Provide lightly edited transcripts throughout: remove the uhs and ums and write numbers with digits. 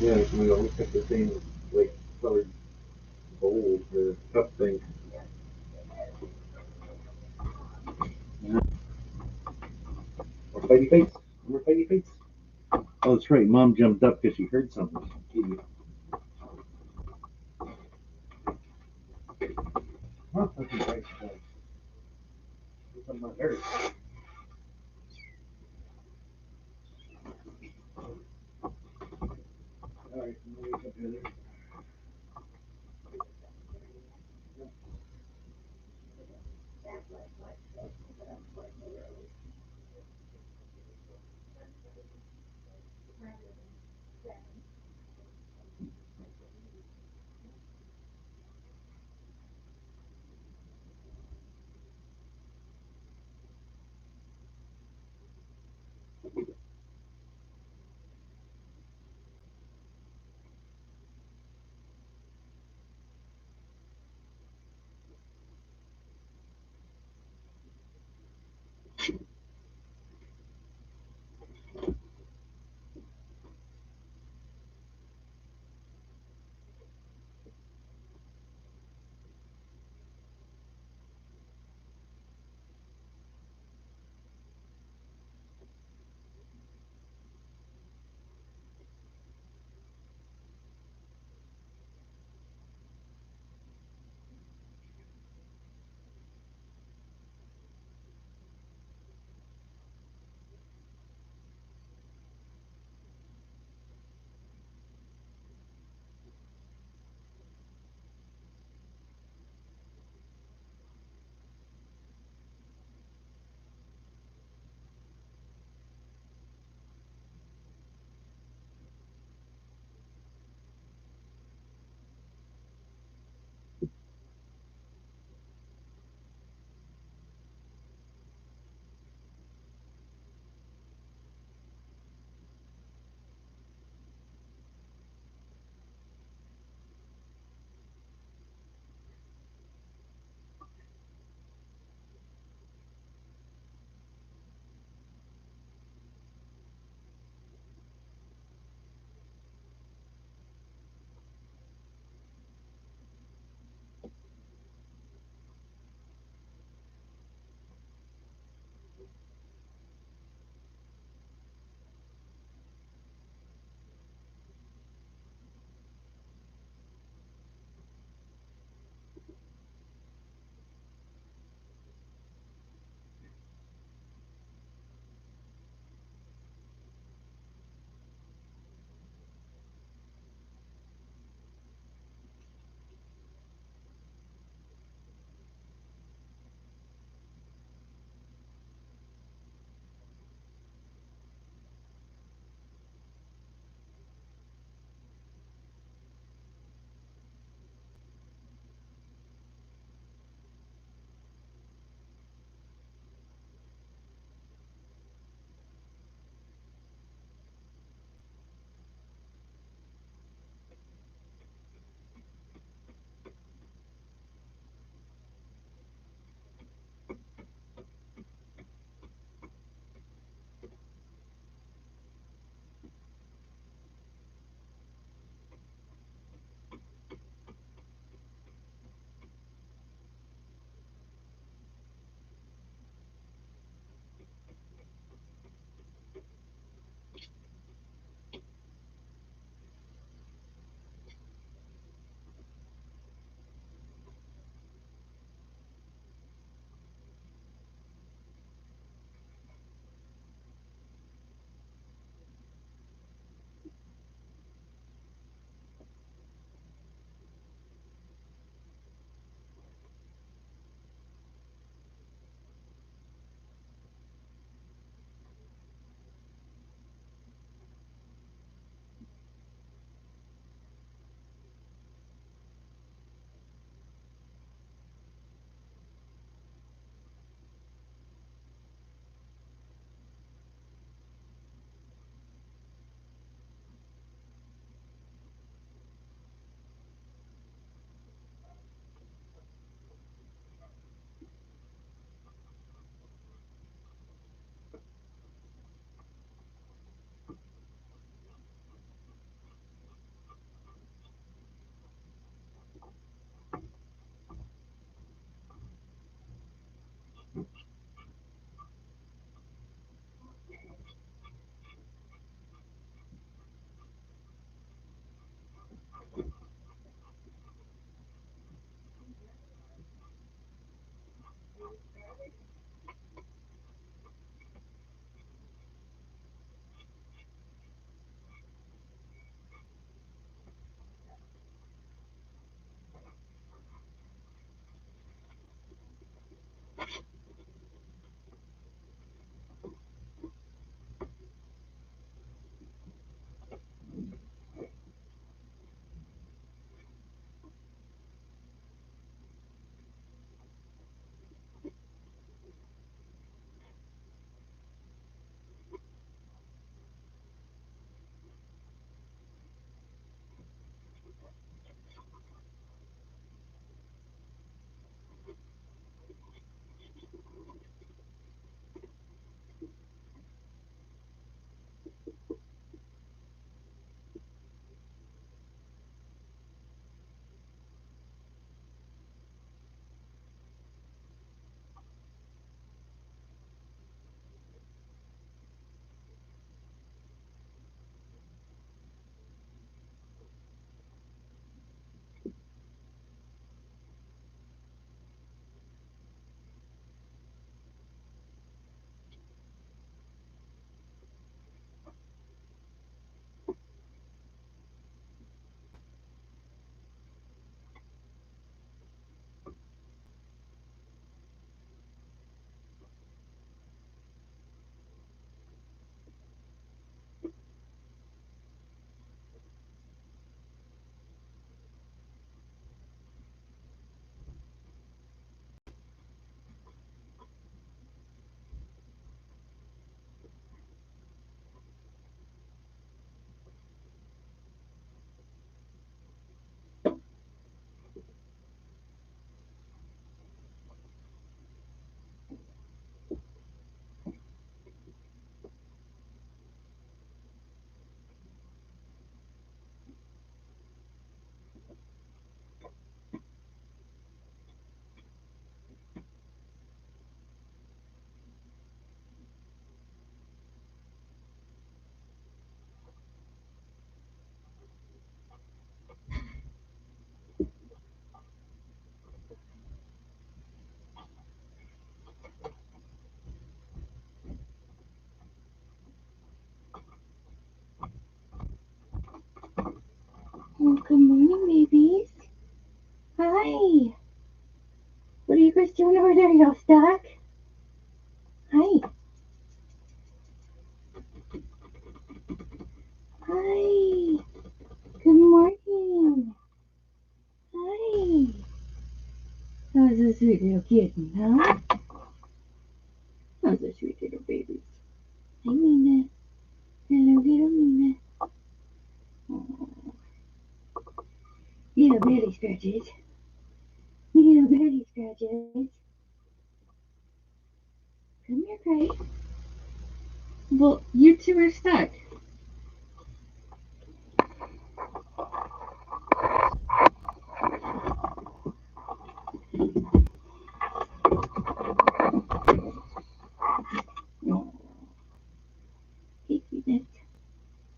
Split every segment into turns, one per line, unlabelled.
Yeah, we always pick the same like colored bowls or cup thing. Or fighty fights. Remember fighty fights? Oh, that's right. Mom jumped up because she heard something. Idiot. Huh? That's right. Something on her. All right, wake up here.
Good morning, babies. Hi. What are you guys doing over there? Y'all stuck? Hi. Hi. Good morning. Hi. How's a sweet little kitten, huh? How's a sweet little baby? Hi, Mina. Hello, little Mina. Oh, little belly scratches. Little belly scratches. Come here, Grace. Well, you two are stuck. Oh, hey, sweetness.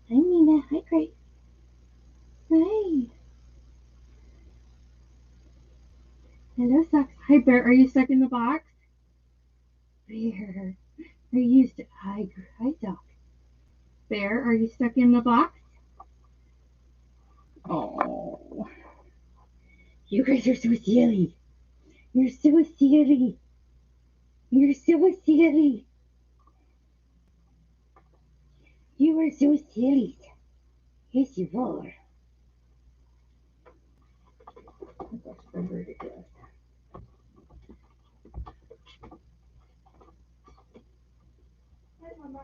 Hi, Mina. Hi, Grace. Hi. Hello, Socks. Hi, Bear. Are you stuck in the box? Bear. Are you stuck? Hi, Doc. Bear, are you stuck in the box? Oh, you guys are so silly. You're so silly. You're so silly. You are so silly. Yes, you are. That's ridiculous. Hi, Mama.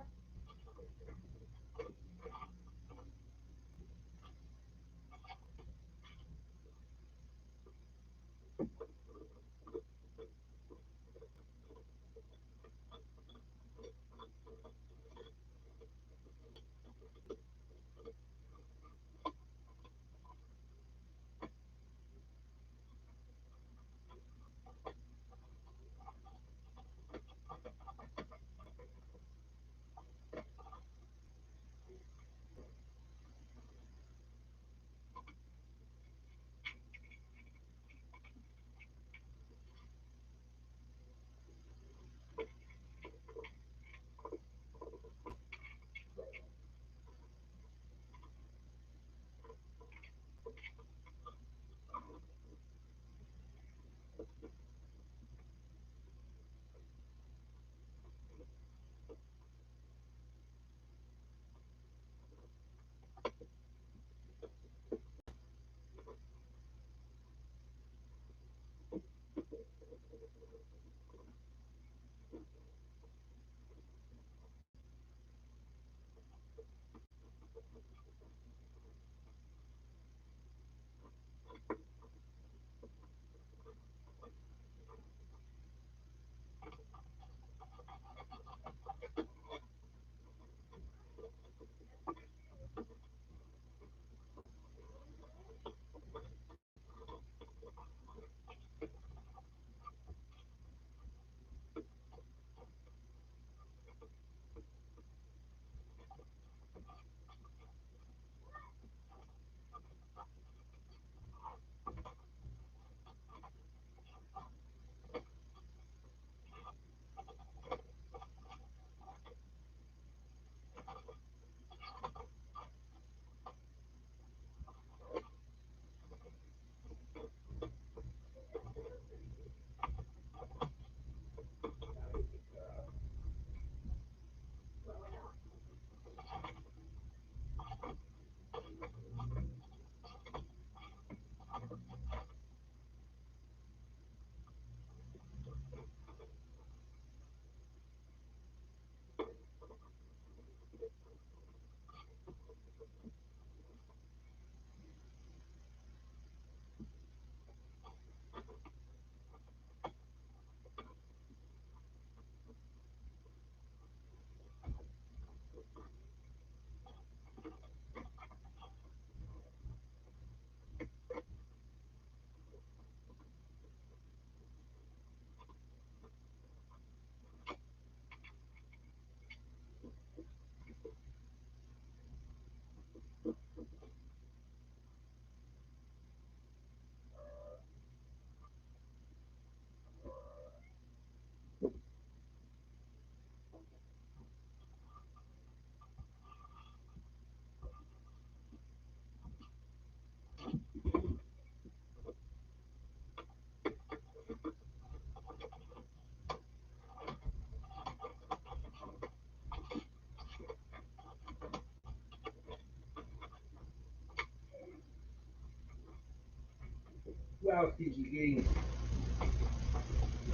Lebowski's getting.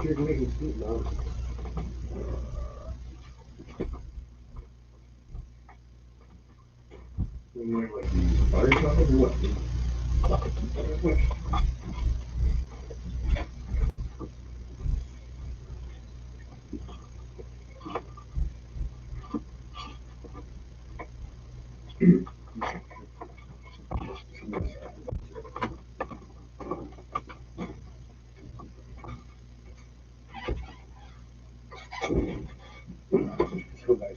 You're making soup now.
You want like butter something or what? What? So guys,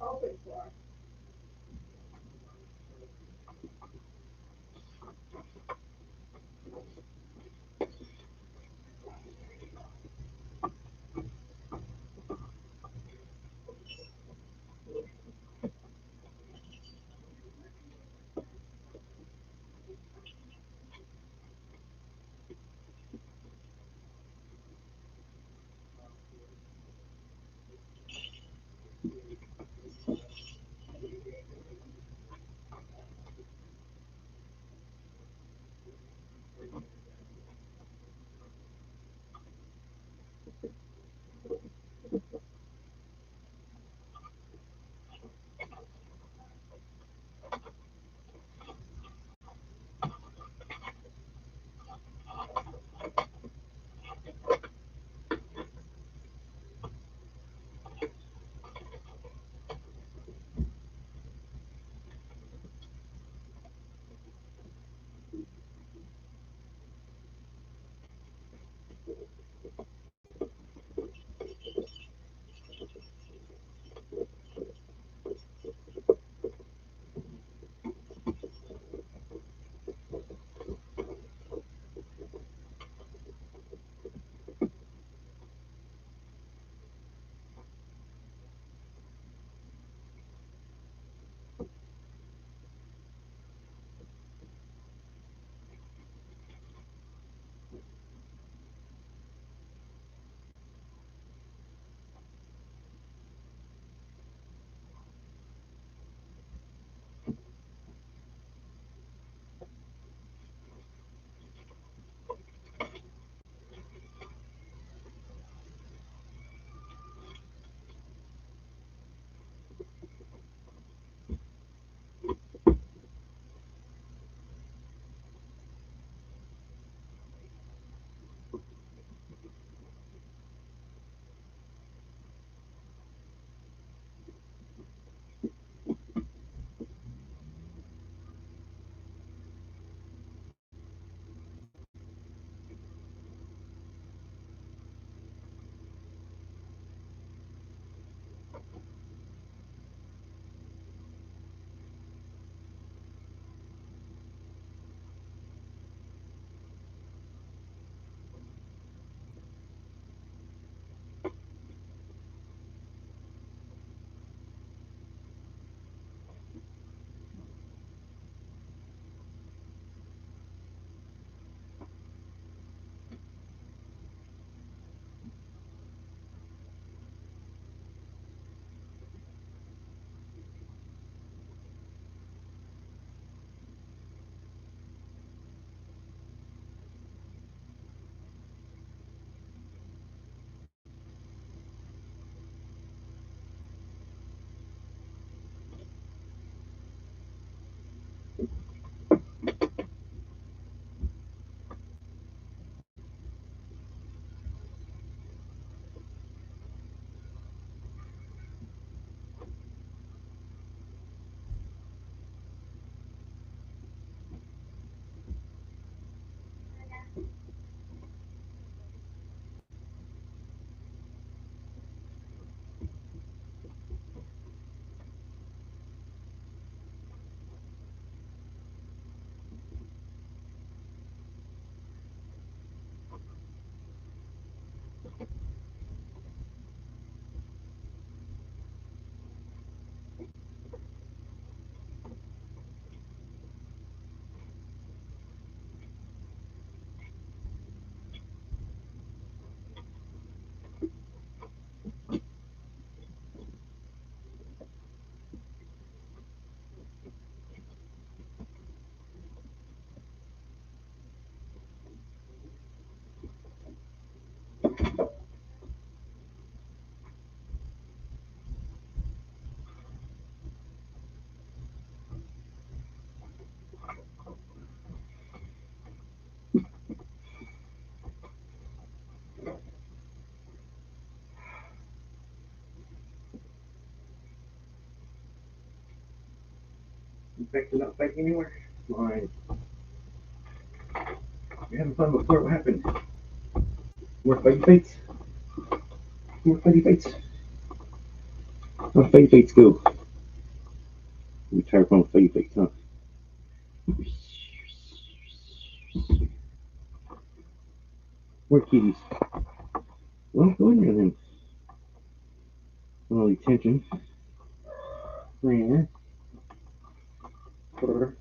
hoping for.
Back to not fighting anymore. Fine. You're having fun before. What happened? More fighty fights? More fighty fights? Oh, fight fights go. We tired from fight fights, huh? More kitties. Well, go in there then. All the attention. There. Purr.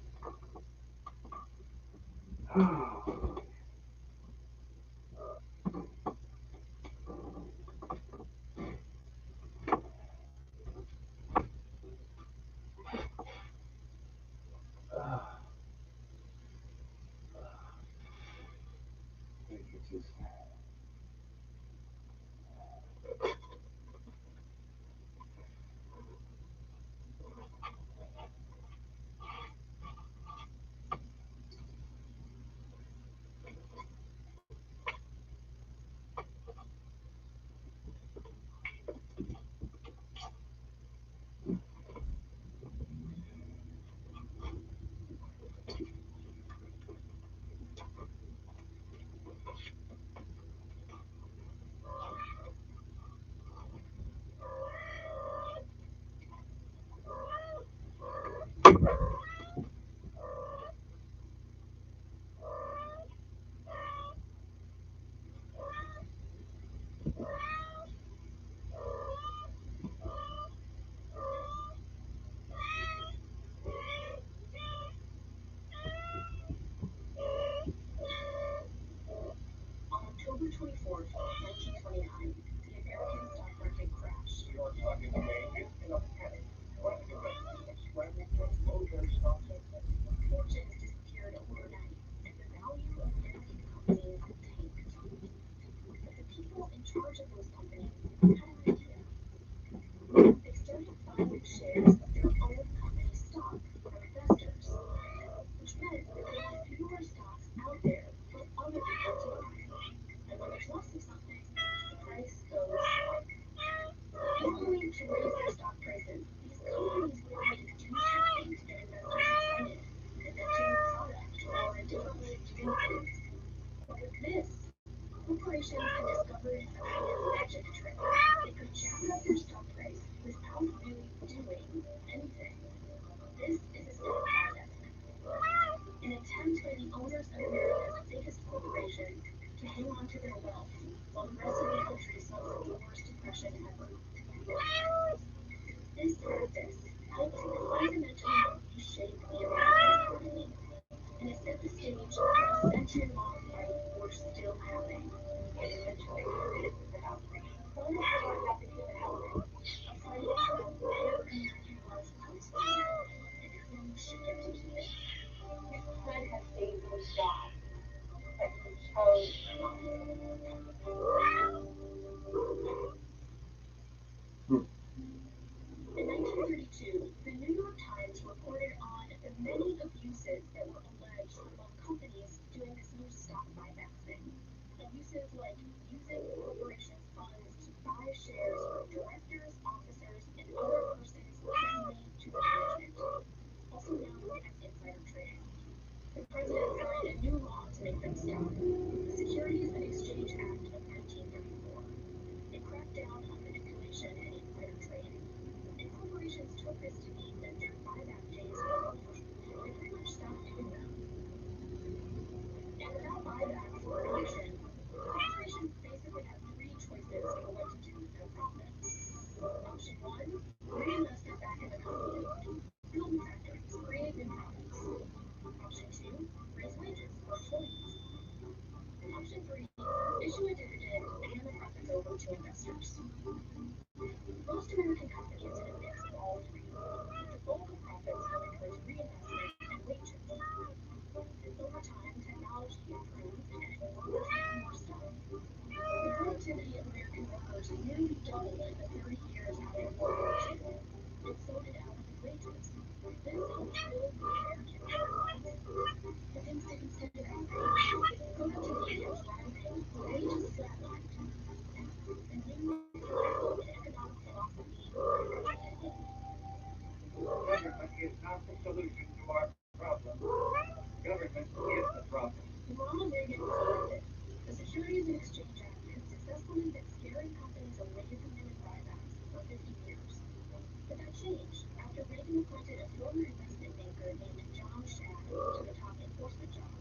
But that changed after Reagan appointed a former investment banker named John Shad to a top enforcement job.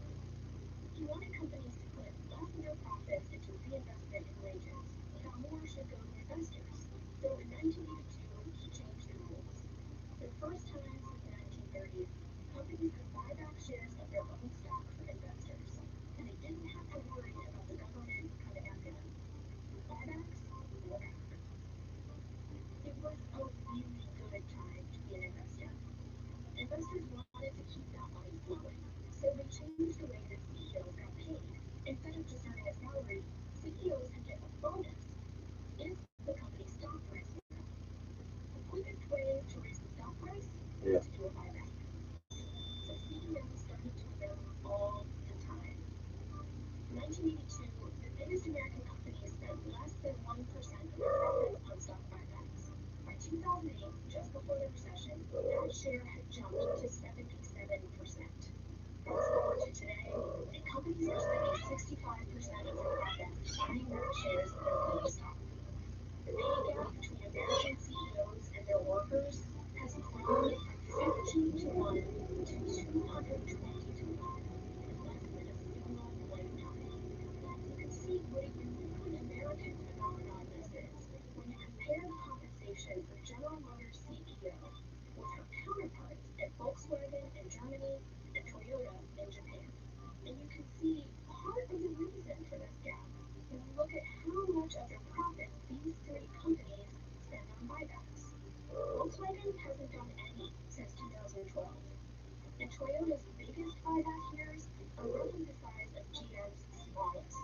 He wanted companies to put less of their profits into reinvestment in wages, while more should go to investors. So in 1982, he changed the rules. For the first time since the 1930s, companies could buy back shares of their own stock for investors, and they didn't have to worry about the government coming after them. Buybacks were back. It was a really good time to be an investor. Investors wanted to keep that money flowing, so they changed the way that CEOs got paid. Instead of just earning a salary, CEOs could get a bonus if the company's stock price went up. The quickest way to raise the stock price was to do a buyback. So CEOs started doing them all the time. In 1982, the biggest American companies spent less than 1% of their profits on stock buybacks. By 2008, just before the recession, that share had jumped to 77%. Fast forward to today, and companies are spending 65% of their profits buying back shares of their own stock. The pay gap between American CEOs and their workers has grown from 15 to 1 to 220 to 1 in less than a single lifetime. You can see what a uniquely American phenomenon this is when you compare the compensation for General Motors CEO with her counterparts at Volkswagen in Germany and Toyota in Japan. And you can see part of the reason for this gap when you look at how much of their profits these three companies spend on buybacks. Volkswagen hasn't done any since 2012, and Toyota's biggest buyback years are roughly the size of GM's smallest.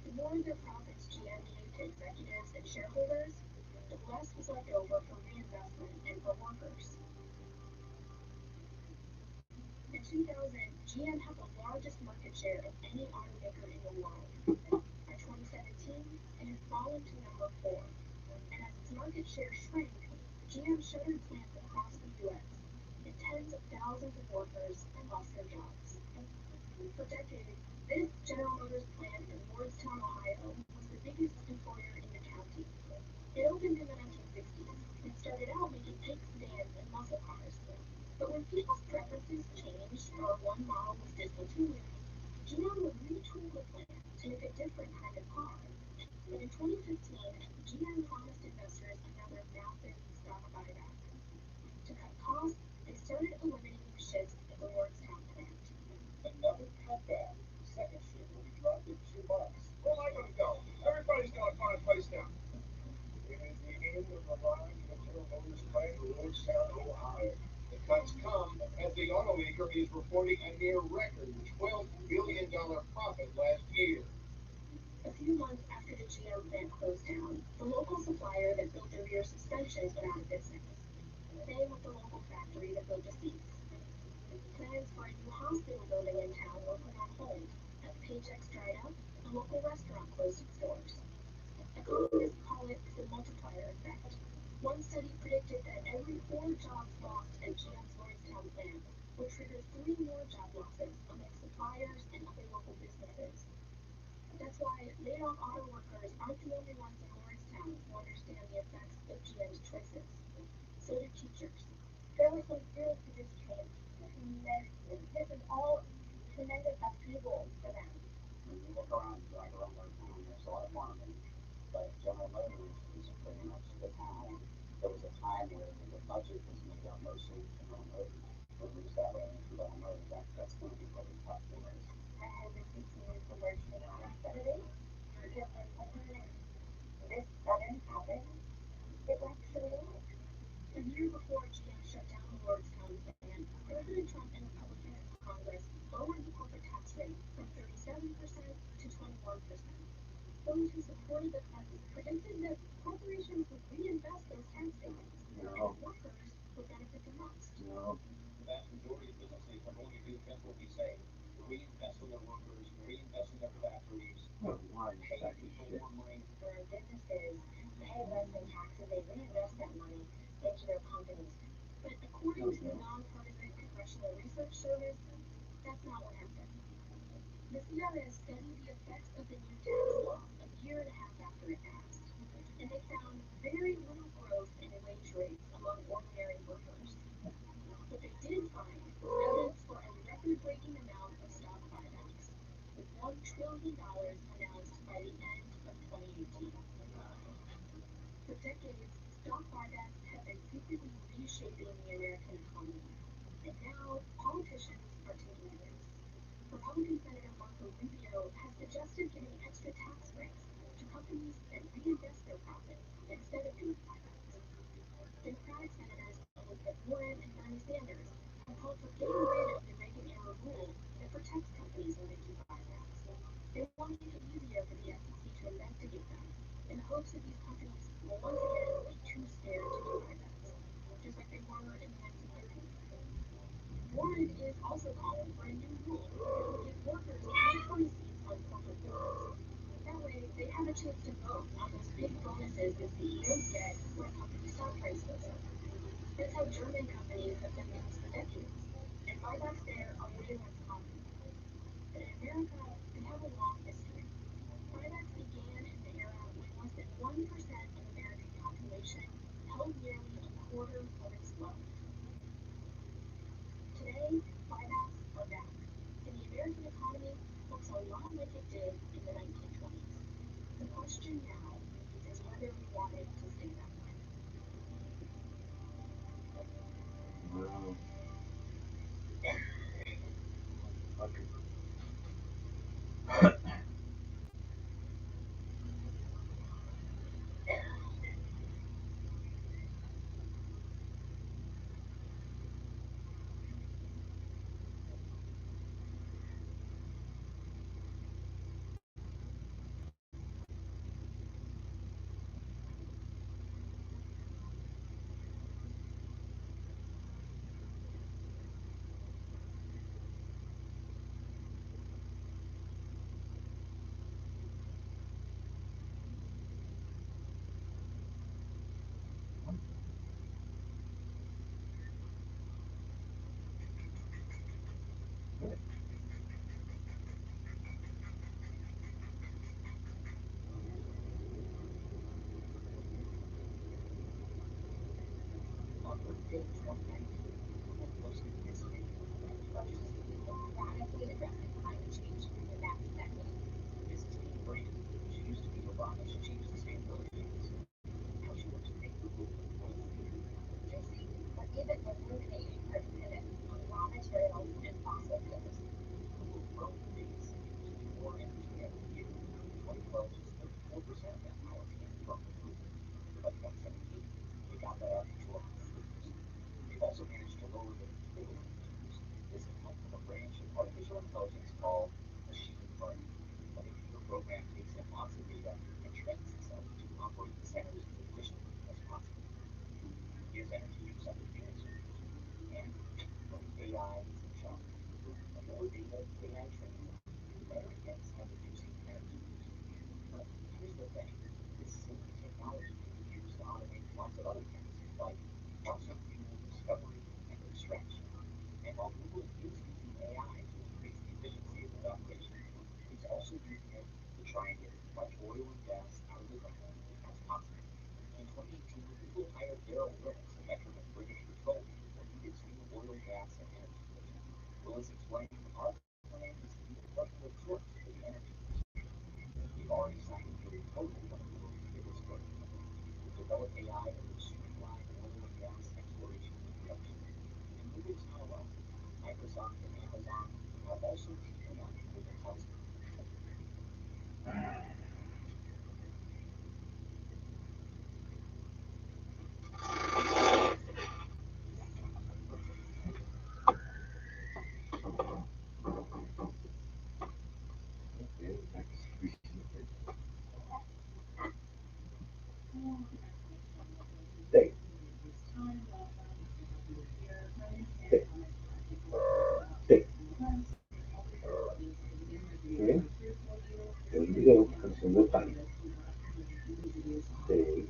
The more of their profits GM gave to executives and shareholders, the less was left over for reinvestment and for workers. In 2000, GM had the largest market share of any automaker in the world. By 2017, it had fallen to number 4, and as its market share shrank, GM shuttered plants across the U.S., and tens of thousands of workers had lost their jobs. For decades, this General Motors plant in Lordstown, Ohio, was the biggest employer in the county. It opened in the 1960s and started out making tank sedans and muscle cars. But when people's preferences changed or one model was discontinued, GM would retool the plant to make a different kind of car. And in 2015, GM promised investors another massive stock buyback. To cut costs, they started eliminating shifts at the Lordstown plant. Another cutback. The second shift will be dropped at $2. Where am I going to go? Everybody's going to find a place now. It is the end of the line for the General Motors plant in Lordstown, Ohio. The cuts come as the automaker is reporting a near record $12 billion profit last year. A few months after the GM plant closed down, the local supplier that built the rear suspensions went out of business. Same with the local factory that built the seats. Plans for a new hospital building in town were put on hold. As paychecks dried up, a local restaurant closed its doors. Economists call it the multiplier effect. One study predicted that every 4 jobs lost at GM's Lordstown plant would trigger 3 more job losses among suppliers and other local businesses. That's why laid-off auto workers aren't the only ones in Lordstown who understand the effects of GM's choices. So do teachers. There were some girls who just changed. This is all tremendous upheaval for them. When you look around, like around Lordstown, there's a lot of farming. But General Motors is pretty much the town. There was a time where the budget was made up mostly of General Motors. To lose that revenue from General Motors, that's going to be really tough to raise. I had this continued for working on a Saturday because when this sudden happened, it actually worked. A year before GM shut down the Lordstown plant, President Trump and Republicans in Congress lowered the corporate tax rate from 37% to 21%. Those who supported the cuts predicted that corporations would reinvest those tax savings, and workers would benefit the most.
No.
The vast majority of businesses are going to do just what we say. Reinvest in their workers, reinvest in their factories, pay people more money.
For businesses pay less in taxes, they reinvest that money into their companies. But according to the nonpartisan Congressional Research Service, that's not what happened. The CRS studied the effects of the new tax law a year and a half after it passed, and they found very little growth in wage rates among buybacks have been secretly reshaping the American economy, and now politicians are taking notice. Republican Senator Marco Rubio has suggested giving extra tax breaks to companies that reinvest their profits instead of doing buybacks. Democratic Senators Elizabeth Warren and Bernie Sanders have called for getting rid of the Reagan-era rule that protects companies when they do buybacks. They want to make it easier for the SEC to investigate them in the hopes that these companies will once again be too scared to do buybacks, just like they were in the 1930s. Warren is also calling for a new rule that will give workers mandatory seats on corporate boards. That way, they have a chance to vote on those big bonuses that CEOs get when company stock price goes up. That's how German companies have done things for decades, and buybacks there are way less common. But in America, we have a long history. Buybacks began in the era when less than 1% of American population held nearly a quarter of its wealth. Today, buybacks are back, and the American economy looks a lot like it did in the 1920s. The question now is whether we want it to stay that way.
Well, okay.
On Earth Day 2019, Google posted this video that addresses
Radically addressing climate change in the next decade.
this is Kate Brand. She used to be Obama's chief sustainability officer. Now she works at Google as a global leader.
JC, but even with Canadian grid pivot on raw materials and fossil fuels.
Google's growth rate is using more energy every year. In 2012, just 34% of that power came from renewables. By 2017, they got that up to around 40%. They've also managed to lower their utility users. This can come from a branch of artificial intelligence called machine learning. A computer program takes in lots of data and trains itself to operate the centers as efficiently as possible. Gives energy use under given circumstances. And well, AI is in charge. The more data AI trains on, the better it gets at reducing energy use. But here's the thing. This same technology can be used to automate lots of other things, like fossil fuel discovery and extraction. And while Google is using AI to increase the efficiency of its operations, it's also using it to try and get as much oil and gas out of the ground as possible. In 2018, Google hired Darrell Willis, a veteran of British Petroleum, when he did new oil, gas, and energy division. Willis explained our plan is to be the partner of choice for the energy industry. We've already signed a deal with Total, one of the world's biggest oil companies, to develop AI that will streamline oil and gas exploration and production. And Google's not alone. Microsoft and Amazon are also teaming up with Intelligent.
Okay, next receiver. Stay. Stay. Stay. Okay. There you go. A single time. Stay.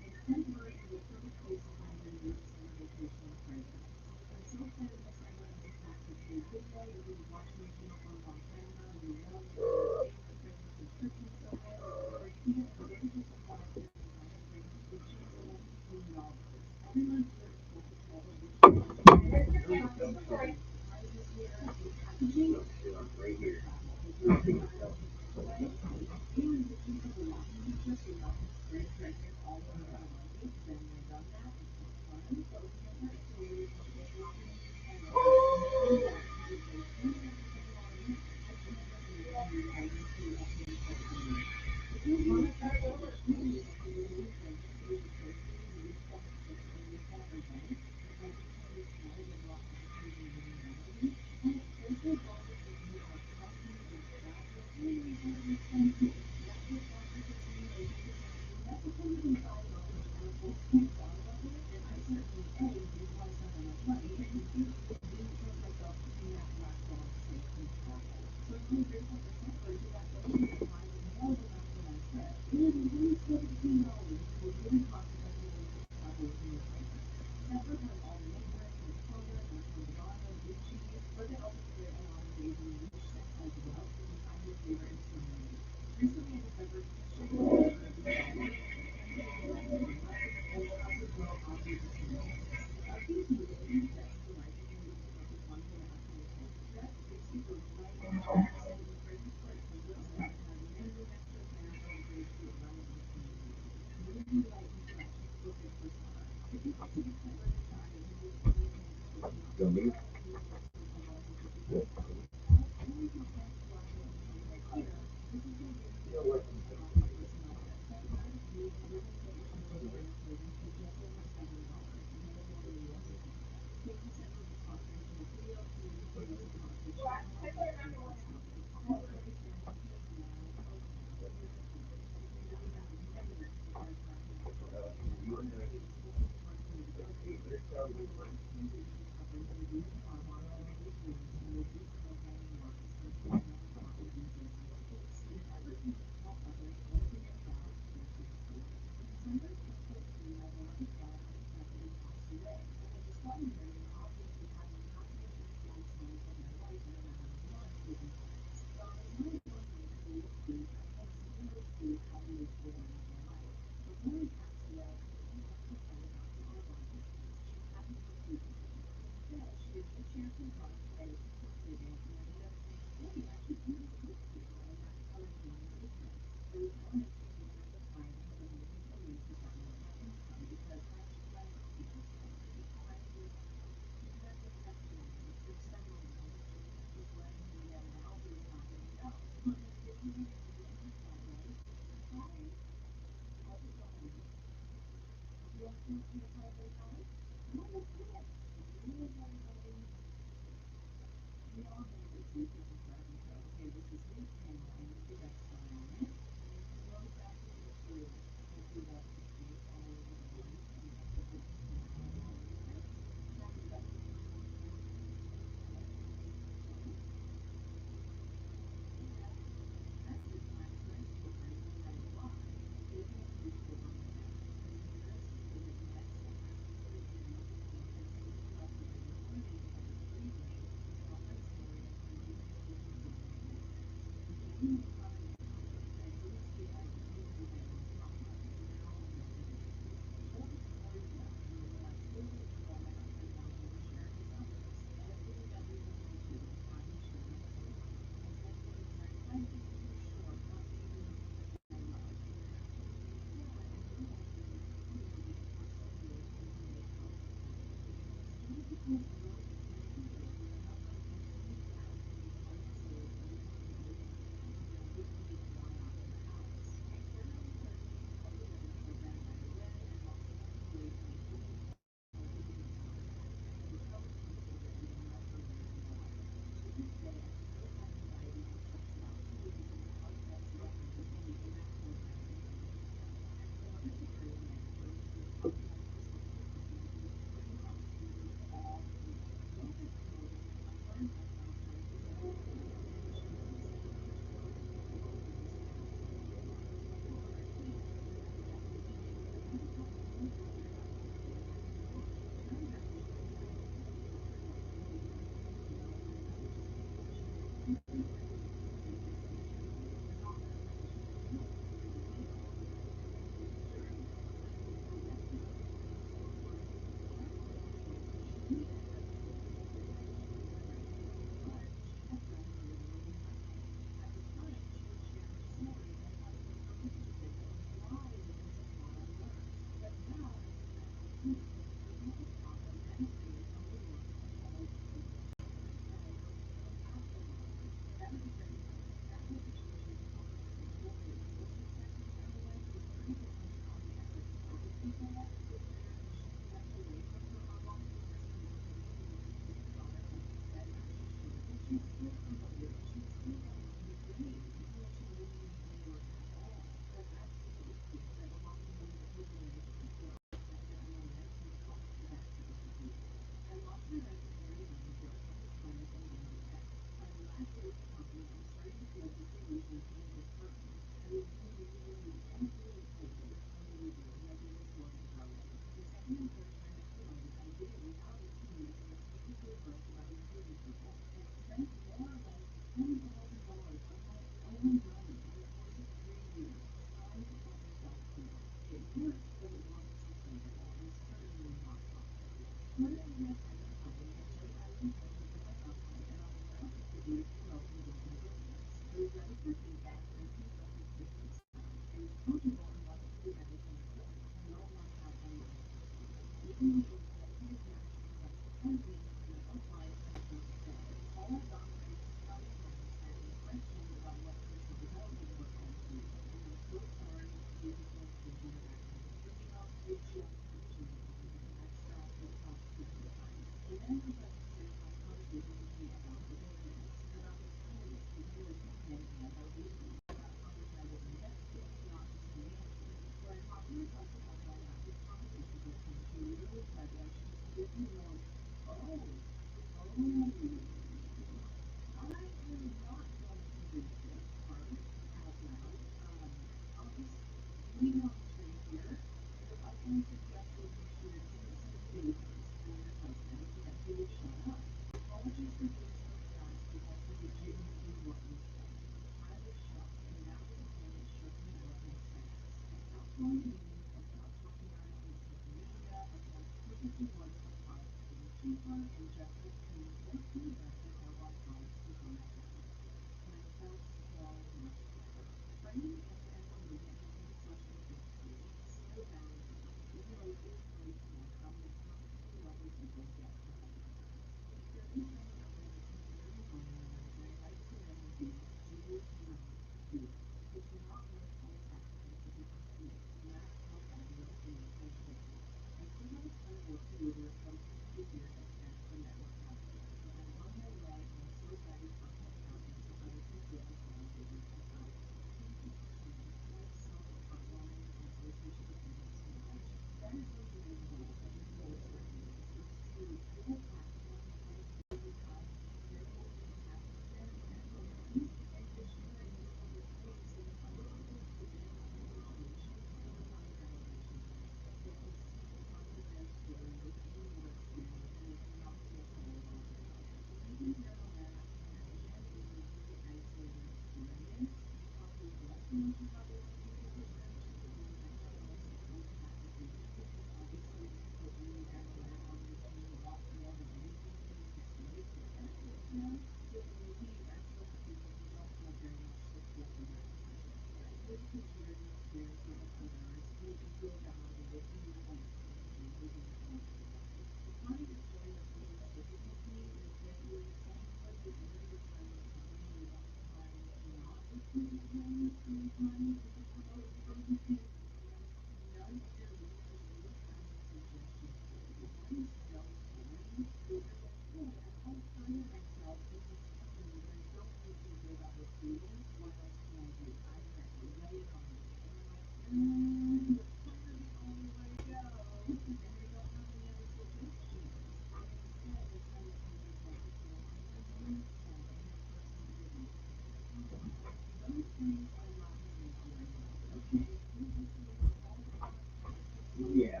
Yeah.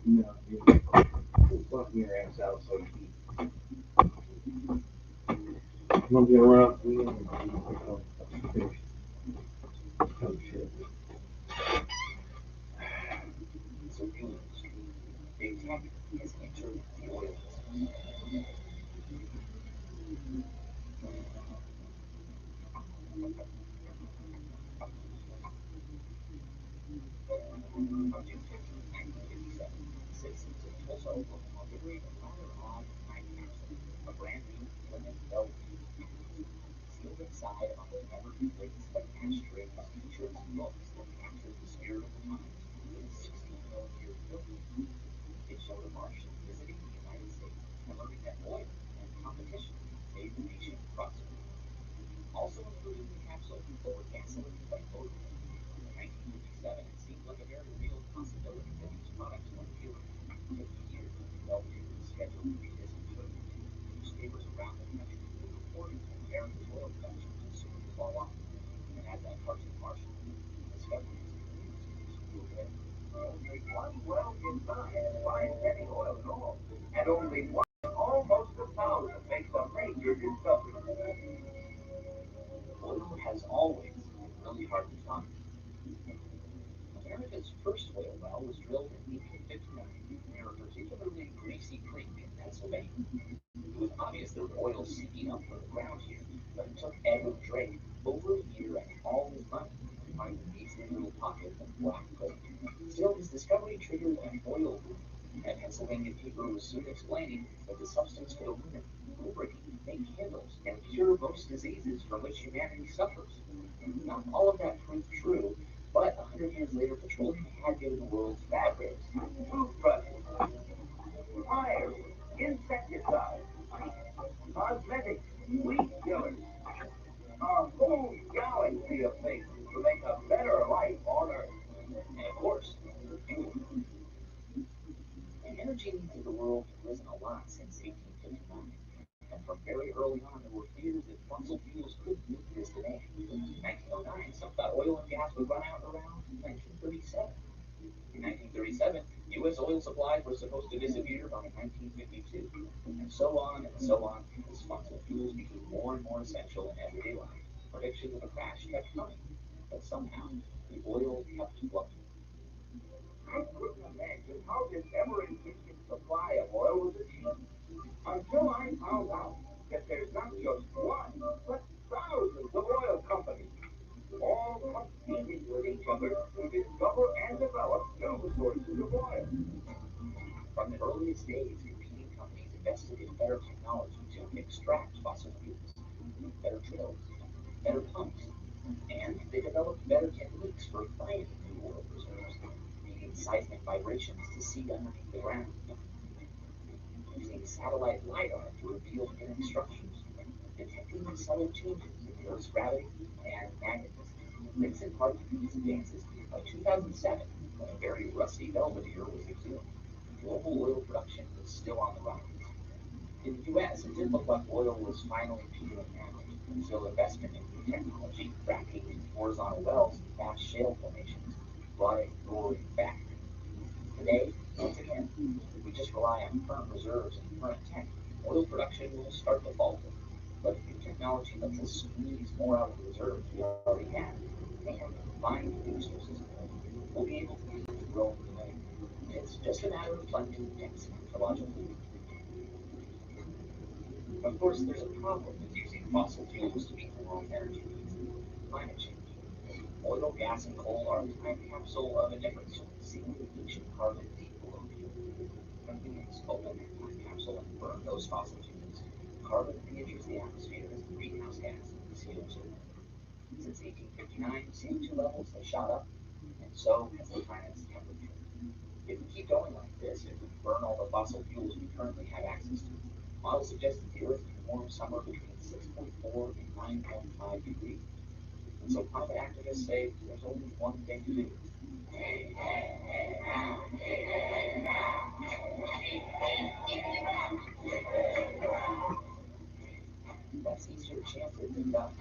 No, you're fucking your ass out so you eat. I'm gonna run up to you. Oh, finished. Oh, shit.
So fuel industry, big tech has entered the oil business. On June 15, 1957, citizens of Tulsa, Oklahoma liberated a rather odd time capsule, a brand new Plymouth Belvedere. Sealed inside, among the memory plates and ashtrays, t-shirts, and books that captured the spirit of the times, was a 16-millimeter film. It showed a Martian visiting the United States and learning that oil and competition made the nation prosper. Also included in the capsule were gasoline and motor oil. In 1957, it seemed like a very real possibility that these products might be around. 50 years, Belvedere was scheduled to be discontinued. Newspapers around the country were reporting that America's oil production would soon fall off. And as that cartoon Martian, discoveries and industries grew ahead. Only one well designed to find any oil at all, and only one almost 1,000 makes a major discovery. Oil has always been really hard to find. America's first oil well was drilled in 1859 near a particularly greasy creek in Pennsylvania. It was obvious there was oil seeping up from the ground here, but it took Edward Drake over a year and all his money to find the measly little pocket of black gold. Still, his discovery triggered an oil boom, and a Pennsylvania paper was soon explaining that the substance could illuminate, lubricate, make candles, and cure most diseases from which humanity suffers. Not all of that proved true, but 100 years later, petroleum had given the world fabrics, toothbrushes, tires, insecticides, cosmetics, weed killers, a whole galaxy of things to make a better life on Earth. And of course, fuel. The energy needs of the world have risen a lot since 1859, and from very early on there were fears that fossil fuels could meet this demand. In 1909, some thought oil and gas would run out around 1937. In 1937, U.S. oil supplies were supposed to disappear by 1952, and so on, as fossil fuels became more and more essential in everyday life. Predictions of a crash kept coming, but somehow the oil kept flowing. I couldn't imagine how this ever-increasing supply of oil was achieved until I found out that there's not just one, but thousands of oil companies, all competing with each other to discover and develop new sources of oil. From the earliest days, competing companies invested in better technology to extract fossil fuels, better drills, better pumps, and they developed better techniques for finding new oil reserves, needing seismic vibrations to see underneath the ground, using satellite LiDAR to reveal hidden structures, detecting subtle changes in the Earth's gravity and magnetism. Thanks in part to these advances, by 2007, when a very rusty Belvedere was exhumed, global oil production was still on the rise. In the US, it did look like oil was finally petering out until investment in new technology, fracking in horizontal wells and vast shale formations, brought it roaring back. Today, once again, if we just rely on current reserves and current tech, oil production will start to falter. But if new technology lets us squeeze more out of the reserves we already have and find new sources of oil, we'll be able to meet the growing demand. It's just a matter of planting technological. Of course, there's a problem with using fossil fuels to meet the world's energy needs: climate change. Oil, gas, and coal are a time capsule of a different sort, seeing the ancient carbon deep below the earth. When humans open that time capsule and burn those fossil fuels, carbon re-enters the atmosphere as a greenhouse gas, CO2. Since 1859, CO2 levels have shot up, and so has the planet's temperature. If we keep going like this, if we burn all the fossil fuels we currently have access to, models suggest that the Earth can warm somewhere between 6.4 and 9.5 degrees. And so climate activists say there's only one thing to do. That's easier chanted than done.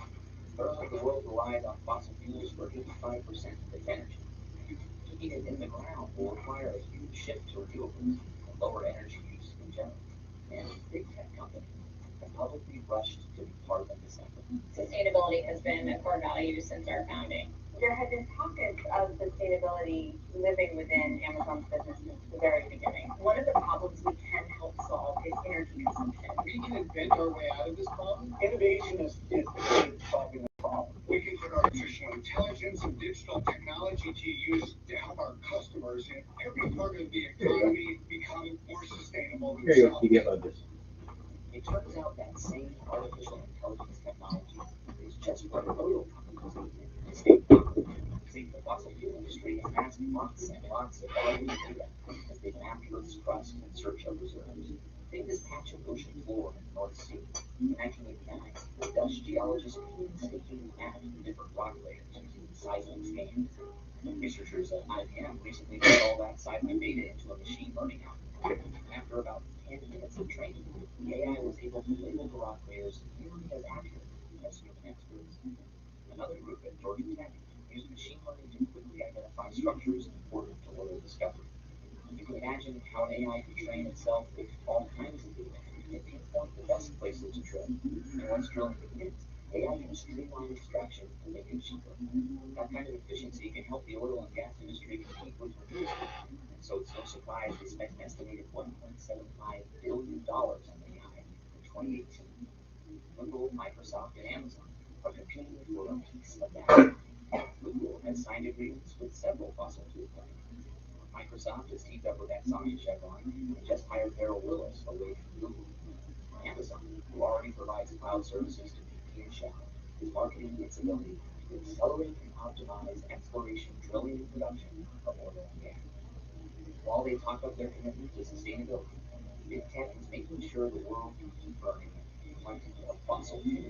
Currently, the world relies on fossil fuels for 85% of its energy. Keeping it in the ground will require a huge shift to renewables and lower energy use in general. And big tech companies have publicly rushed to be part of this effort.
Sustainability has been a core value since our founding. There have been pockets of sustainability living within Amazon's business since the very beginning. One of the problems we can help solve is energy consumption.
We can invent our way out of this problem. Innovation is the key to solving the problem. We can put artificial intelligence and digital technology to use to help our customers in every part of the economy become more sustainable
Here you go.
themselves.
You get like this.
It turns out that same artificial intelligence technology is just what oil companies need to stay profitable. See, the fossil fuel industry has asked lots and lots of oil data as they map Earth's crust in search of reserves. Take this patch of ocean floor in the North Sea. In 1989, the Dutch geologists painstakingly mapped the different rock layers using seismic scans. Researchers at IBM recently put all that seismic data into a machine learning algorithm. After about 10 minutes of training, the AI was able to label the rock layers nearly as accurately as human experts. Another group at Georgia Tech used machine learning to quickly identify structures important to oil discovery. You can imagine how an AI could train itself with all kinds of data and pinpoint the best places to drill. And once drilling begins, AI can streamline extraction and make it cheaper. That kind of efficiency can help the oil and gas industry compete with renewables. And so it's no surprise they spent an estimated $1.75 billion on AI in 2018. Google, Microsoft, and Amazon are competing for a piece of that. Google has signed agreements with several fossil fuel companies. Microsoft has teamed up with Exxon and Chevron and just hired Darrell Willis away from Google. Amazon, who already provides cloud services to BP and Shell, is marketing its ability to accelerate and optimize exploration, drilling, and production of oil and gas. While they talk up their commitment to sustainability, Big Tech is making sure the world can keep burning plenty of fossil fuel.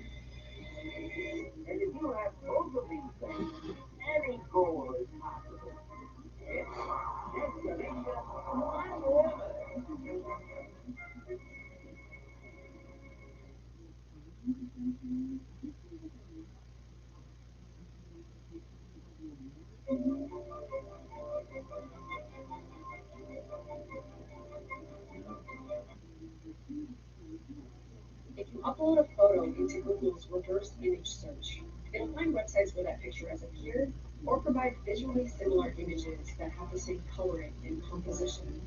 And if you have both of these things, any goal is possible. It's Destination Unlimited.
If you upload a photo into Google's reverse image search, it'll find websites where that picture has appeared or provide visually similar images that have the same coloring and composition.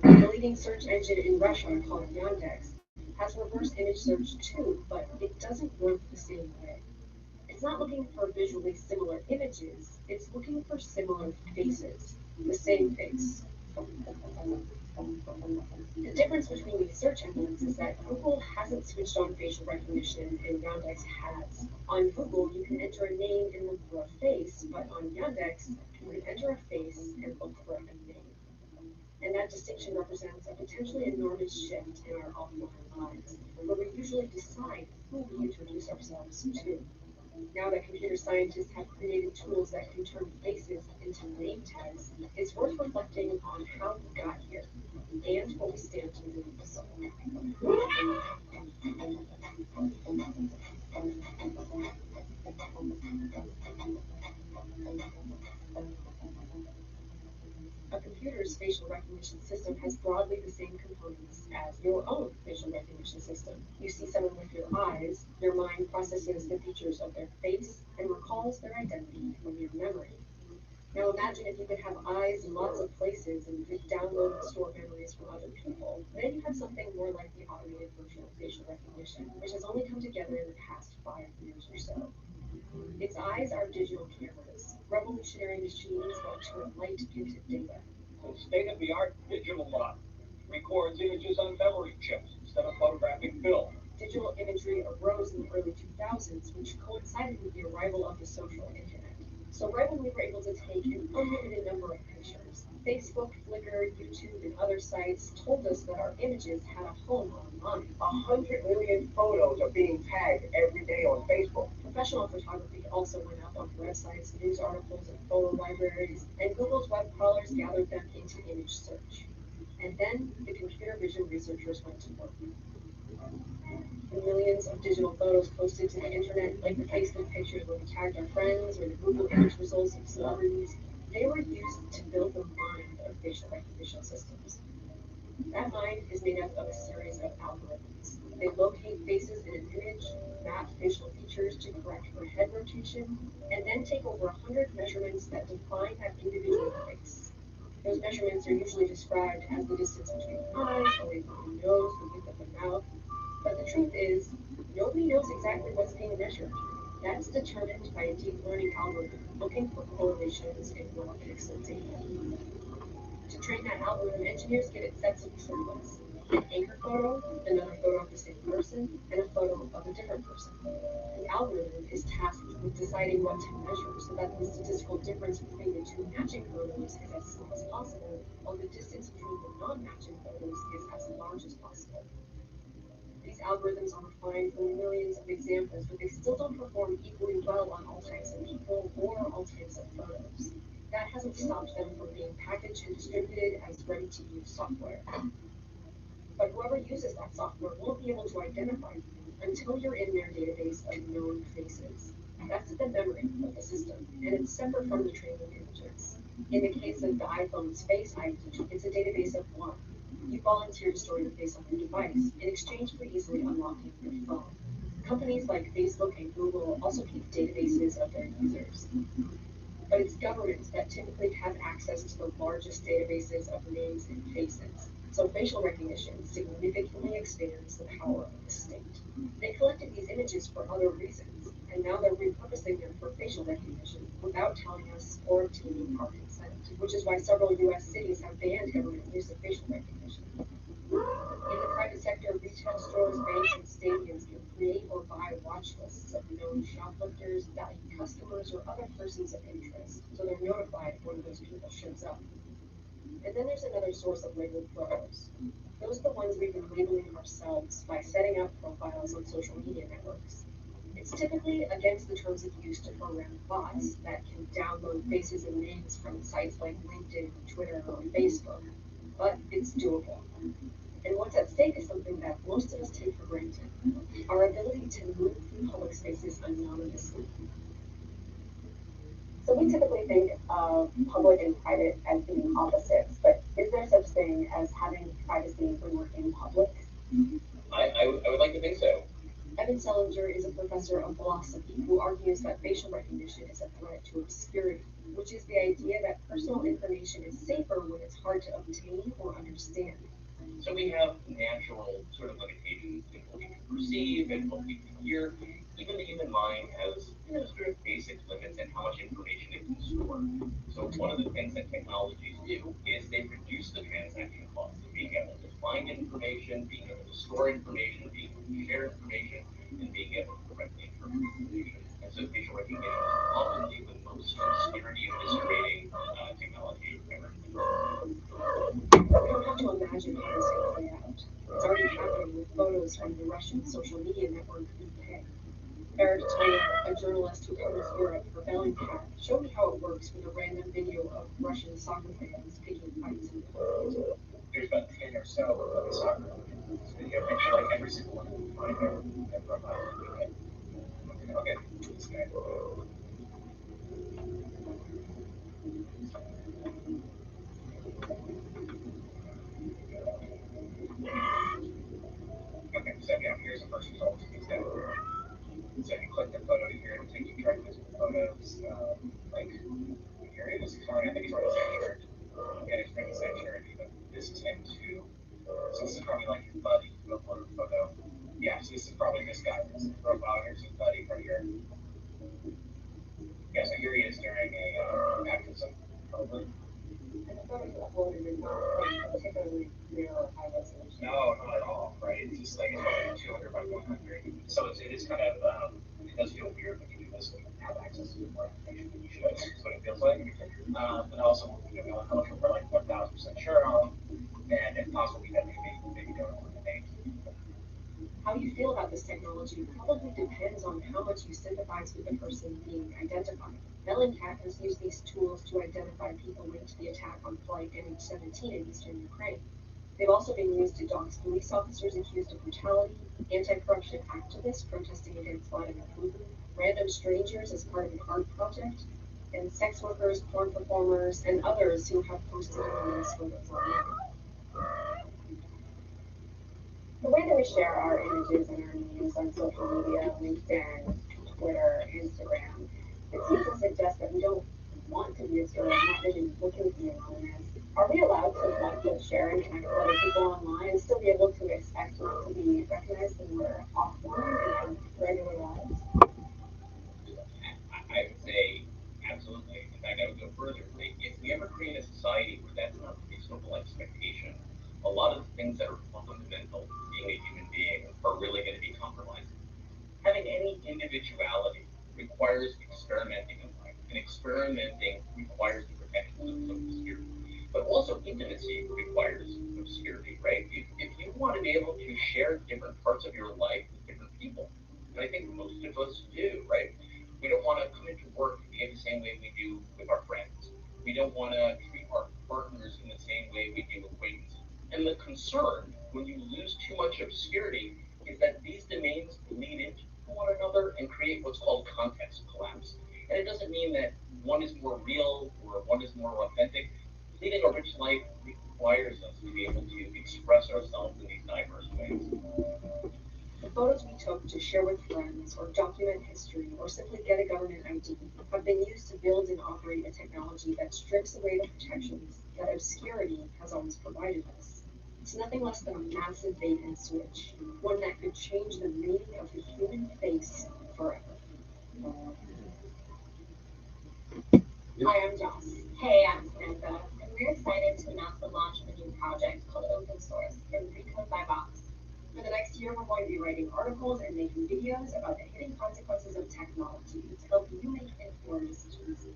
The leading search engine in Russia called Yandex has reverse image search too, but it doesn't work the same way. It's not looking for visually similar images, it's looking for similar faces, the same face. The difference between these search engines is that Google hasn't switched on facial recognition and Yandex has. On Google, you can enter a name and look for a face, but on Yandex, you can enter a face and look for a name. And that distinction represents a potentially enormous shift in our offline lives, where we usually decide who we introduce ourselves to. Now that computer scientists have created tools that can turn faces into name tags, it's worth reflecting on how we got here and what we stand to lose. A computer's facial recognition system has broadly the same components as your own facial recognition system. You see someone with your eyes, your mind processes the features of their face and recalls their identity from your memory. Now imagine if you could have eyes in lots of places and you could download and store memories from other people. Then you have something more like the automated version of facial recognition, which has only come together in the past 5 years or so. Its eyes are digital cameras, revolutionary machines that turn light into data.
The state-of-the-art digital lock records images on memory chips instead of photographic film.
Digital imagery arose in the early 2000s, which coincided with the arrival of the social internet. So right when we were able to take an unlimited number of pictures, Facebook, Flickr, YouTube, and other sites told us that our images had a home online.
100 million photos are being tagged every day on Facebook.
Professional photography also went up on websites, news articles, and photo libraries, and Google's web crawlers gathered them into image search. And then the computer vision researchers went to work. The millions of digital photos posted to the internet, like the Facebook pictures where we tagged our friends, or the Google image results of celebrities, they were used to build the mind of facial recognition systems. That mind is made up of a series of algorithms. They locate faces in an image, map facial features to correct for head rotation, and then take over 100 measurements that define that individual face. Those measurements are usually described as the distance between eyes, the length of the nose, the width of the mouth. But the truth is, nobody knows exactly what's being measured. That's determined by a deep learning algorithm looking for correlations in raw pixel data. To train that algorithm, engineers give it sets of triplets. An anchor photo, another photo of the same person, and a photo of a different person. The algorithm is tasked with deciding what to measure so that the statistical difference between the two matching photos is as small as possible, while the distance between the non-matching photos is as large as possible. These algorithms are refined from millions of examples, but they still don't perform equally well on all types of people or all types of photos. That hasn't stopped them from being packaged and distributed as ready-to-use software. But whoever uses that software won't be able to identify you until you're in their database of known faces. That's the memory of the system, and it's separate from the training images. In the case of the iPhone's Face ID, it's a database of one. You volunteer to store your face on your device in exchange for easily unlocking your phone. Companies like Facebook and Google also keep databases of their users. But it's governments that typically have access to the largest databases of names and faces. So facial recognition significantly expands the power of the state. They collected these images for other reasons, and now they're repurposing them for facial recognition without telling us or obtaining our consent, which is why several US cities have banned government use of facial recognition. In the private sector, retail stores, banks, and stadiums can create or buy watch lists of known shoplifters, valued customers, or other persons of interest, so they're notified if one of those people shows up. And then there's another source of labeled photos. Those are the ones we've been labeling ourselves by setting up profiles on social media networks. It's typically against the terms of use to program bots that can download faces and names from sites like LinkedIn, Twitter, or Facebook, but it's doable. And what's at stake is something that most of us take for granted, our ability to move through public spaces anonymously. So we typically think of public and private as being opposites, but is there such thing as having privacy when we're in public?
I would like to think so.
Evan Selinger is a professor of philosophy who argues that facial recognition is a threat to obscurity, which is the idea that personal information is safer when it's hard to obtain or understand.
So we have natural sort of limitations in what we can perceive and what we can hear. Even the human mind has, sort of basic limits in how much information it can store. So one of the things that technologies do is they reduce the transaction costs of being able to find information, being able to store information, being able to share information, and being able to correctly interpret information. And so facial recognition is probably the most obscurity eviscerating technology ever.
We don't have to imagine how this could play out. It's already happening with photos from the Russian social media network VK. Eric Tyler, a journalist who covers Europe for Bellingcat, showed me how it works with a random video of Russian soccer fans picking fights in the crowd.
There's about 10 or so of the soccer video, and like every single one of them find their profile on LinkedIn. Okay, this guy. Okay, so yeah, here's the first result. It's got, so you click the photo here, it'll take you directly to the photos. Like here it is. Sorry, I think he's already censored. Yeah, it's pretty censored. Even this is him too. So this is probably like his buddy who uploaded a photo. Yeah, so this is probably this guy. This is his profile. Here's his buddy right here. Yeah, so here he is during a baptism. Probably.
And the photos uploaded in not particularly clear or high resolution.
No, not at all, right? It's just like 200 by 100. So it is kind of, it does feel weird when you do this, when you have access to more information than you should. That's what it feels like. But also, I'm looking for like 1,000% sure on, and if possible, we maybe don't know the names of people.
How you feel about this technology probably depends on how much you sympathize with the person being identified. Bellingcat has used these tools to identify people linked to the attack on flight MH17 in eastern Ukraine. They've also been used to dox police officers accused of brutality, anti-corruption activists protesting against Vladimir Putin, random strangers as part of an art project, and sex workers, porn performers, and others who have posted anonymous photos online. The way that we share our images and our memes on social media, LinkedIn, Twitter, Instagram, it seems to suggest that we don't want to be observed, not really looking to be anonymous. Are we allowed to like and share and connect with other people online and still be able to expect not to be recognized when we're offline in our regular lives?
I would say absolutely. In fact, I would go further. If we ever create a society where that's not a reasonable expectation, a lot of the things that are fundamental to being a human being are really going to be compromised. Having any individuality requires experimenting in life, and experimenting requires the protection of obscurity. But also, intimacy requires obscurity, right? If you want to be able to share different parts of your life with different people, and I think most of us do, right? We don't want to come into work and behave the same way we do with our friends. We don't want to treat our partners in the same way we do acquaintances. And the concern when you lose too much obscurity is that these domains bleed into one another and create what's called context collapse. And it doesn't mean that one is more real or one is more authentic. Leading a rich life requires us to be able to express ourselves in these diverse ways.
The photos we took to share with friends or document history or simply get a government ID have been used to build and operate a technology that strips away the protections that obscurity has always provided us. It's nothing less than a massive bait and switch, one that could change the meaning of the human face forever. Hi, I'm Joss. Hey, I'm Samantha, and we're excited to announce the launch of a new project called Open Source from Recode by Box. For the next year, we're going to be writing articles and making videos about the hidden consequences of technology to help you make informed decisions.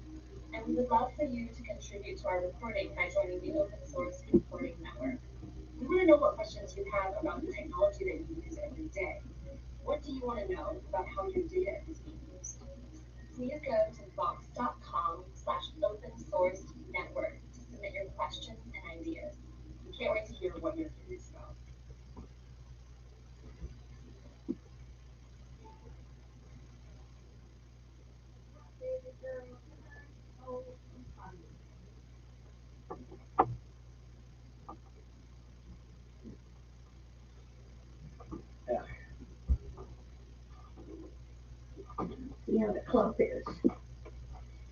And we would love for you to contribute to our reporting by joining the Open Source Reporting Network. We want to know what questions you have about the technology that you use every day. What do you want to know about how your data is being used? Please go to box.com/open source network to submit your questions and ideas. We can't wait to hear what you're curious about. See how the club is.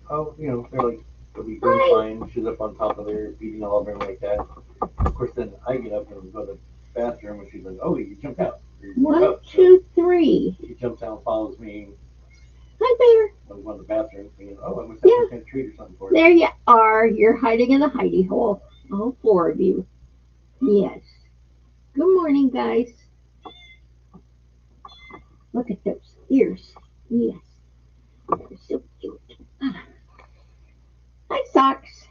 Oh, they're like, it'll be very fine. She's up on top of her, feeding all of them like that. Of course, then I get up and go to the bathroom, and she's like, "Oh, you jumped out."
One, two, three.
She jumps out and follows me.
Hi, Bear.
I'm going to the bathroom, thinking, "Oh, I must have some kind of treat or something for her."
There you are. You're hiding in the hidey hole. All four of you. Yes. Good morning, guys. Look at those ears. Yes. They're so cute. Ah. Hi, Socks.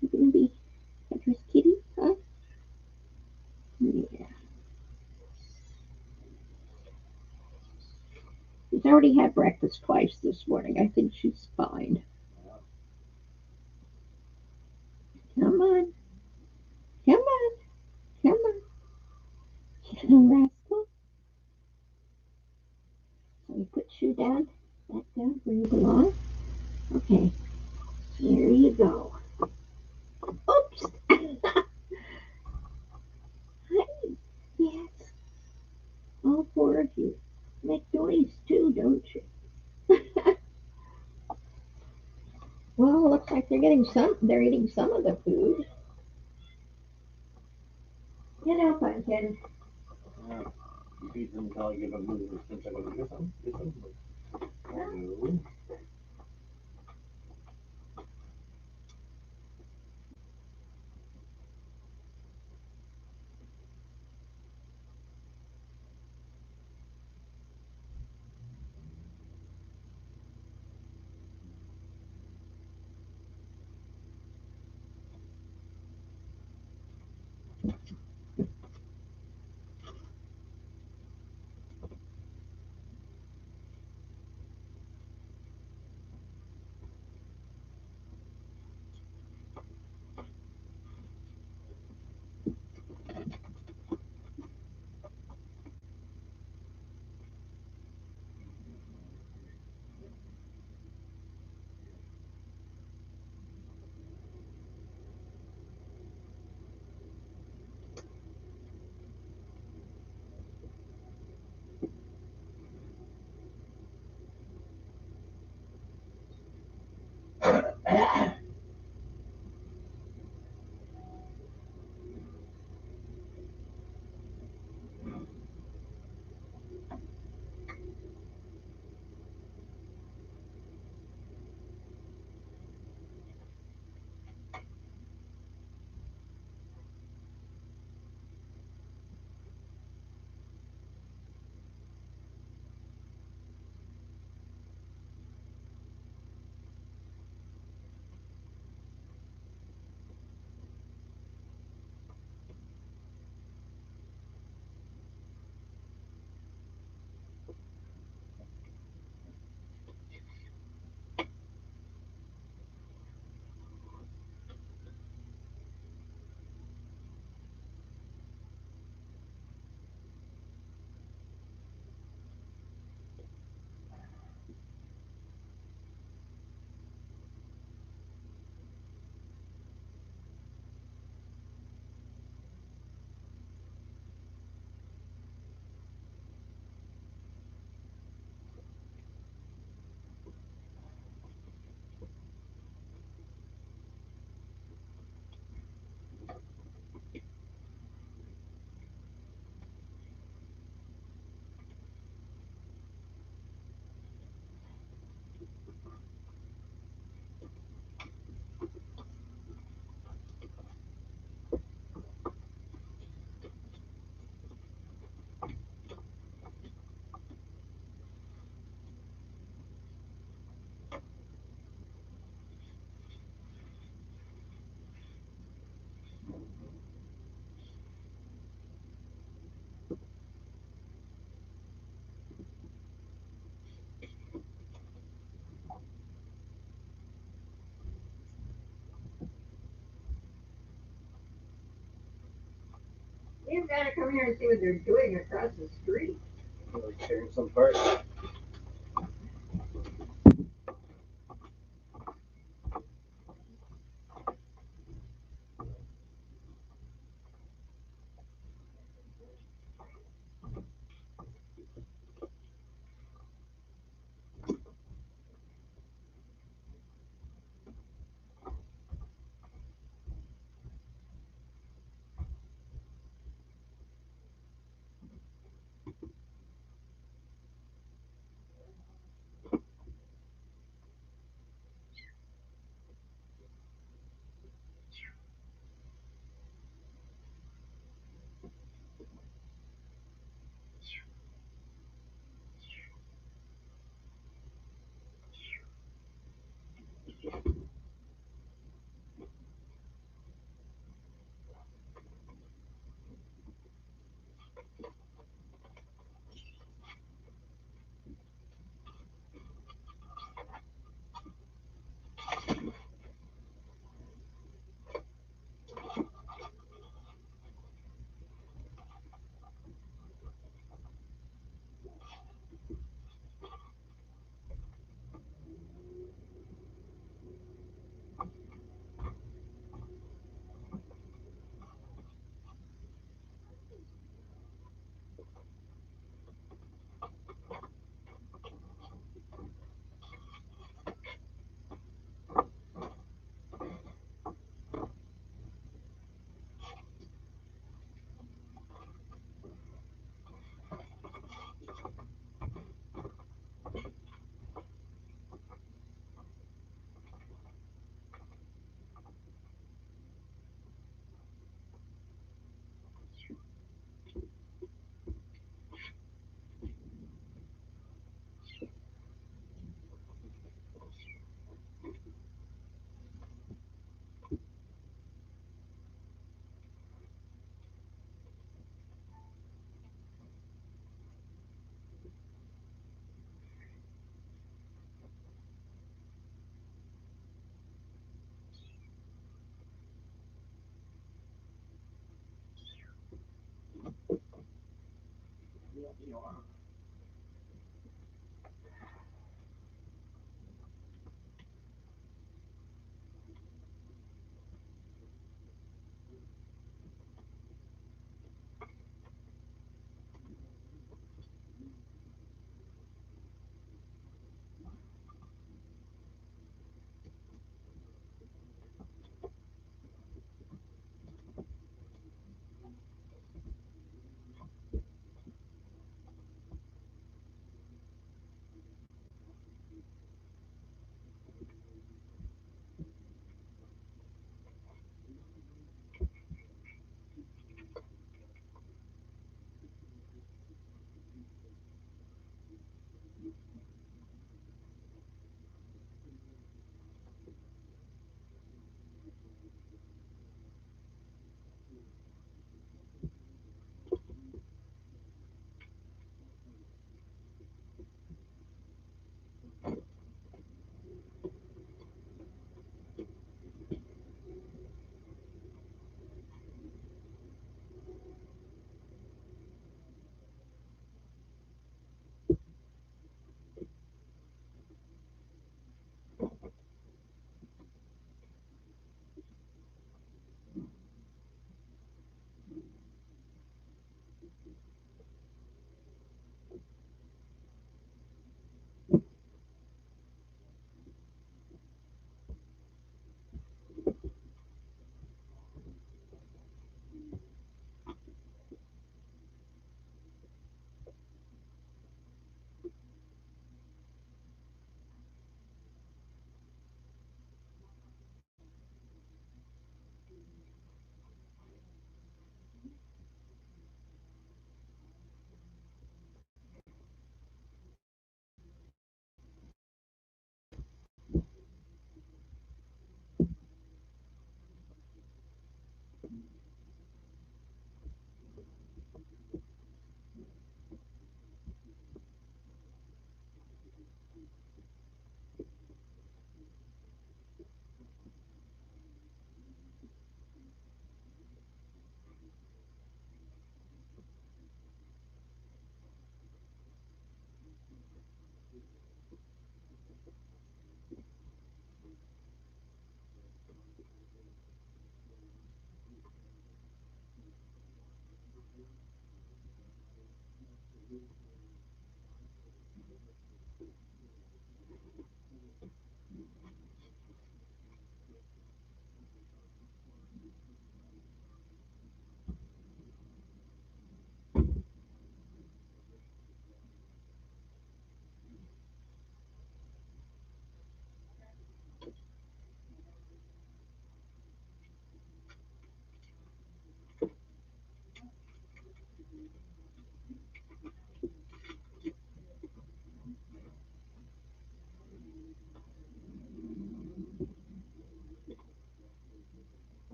You gonna be Petra's kitty, huh? Yeah. She's already had breakfast twice this morning. I think she's fine. Come on. Come on. Come on. You little rascal. So we put you down, back down where you belong. Okay. Here you go. Oops. Hi. Yes. All four of you. Make noise too, don't you? Well, looks like they're eating some of the food. Get up, Pumpkin.
You feed them until I give them movement. Since I go to get some. No.
gotta come here and see what they're doing across the street.
Like tearing some apart.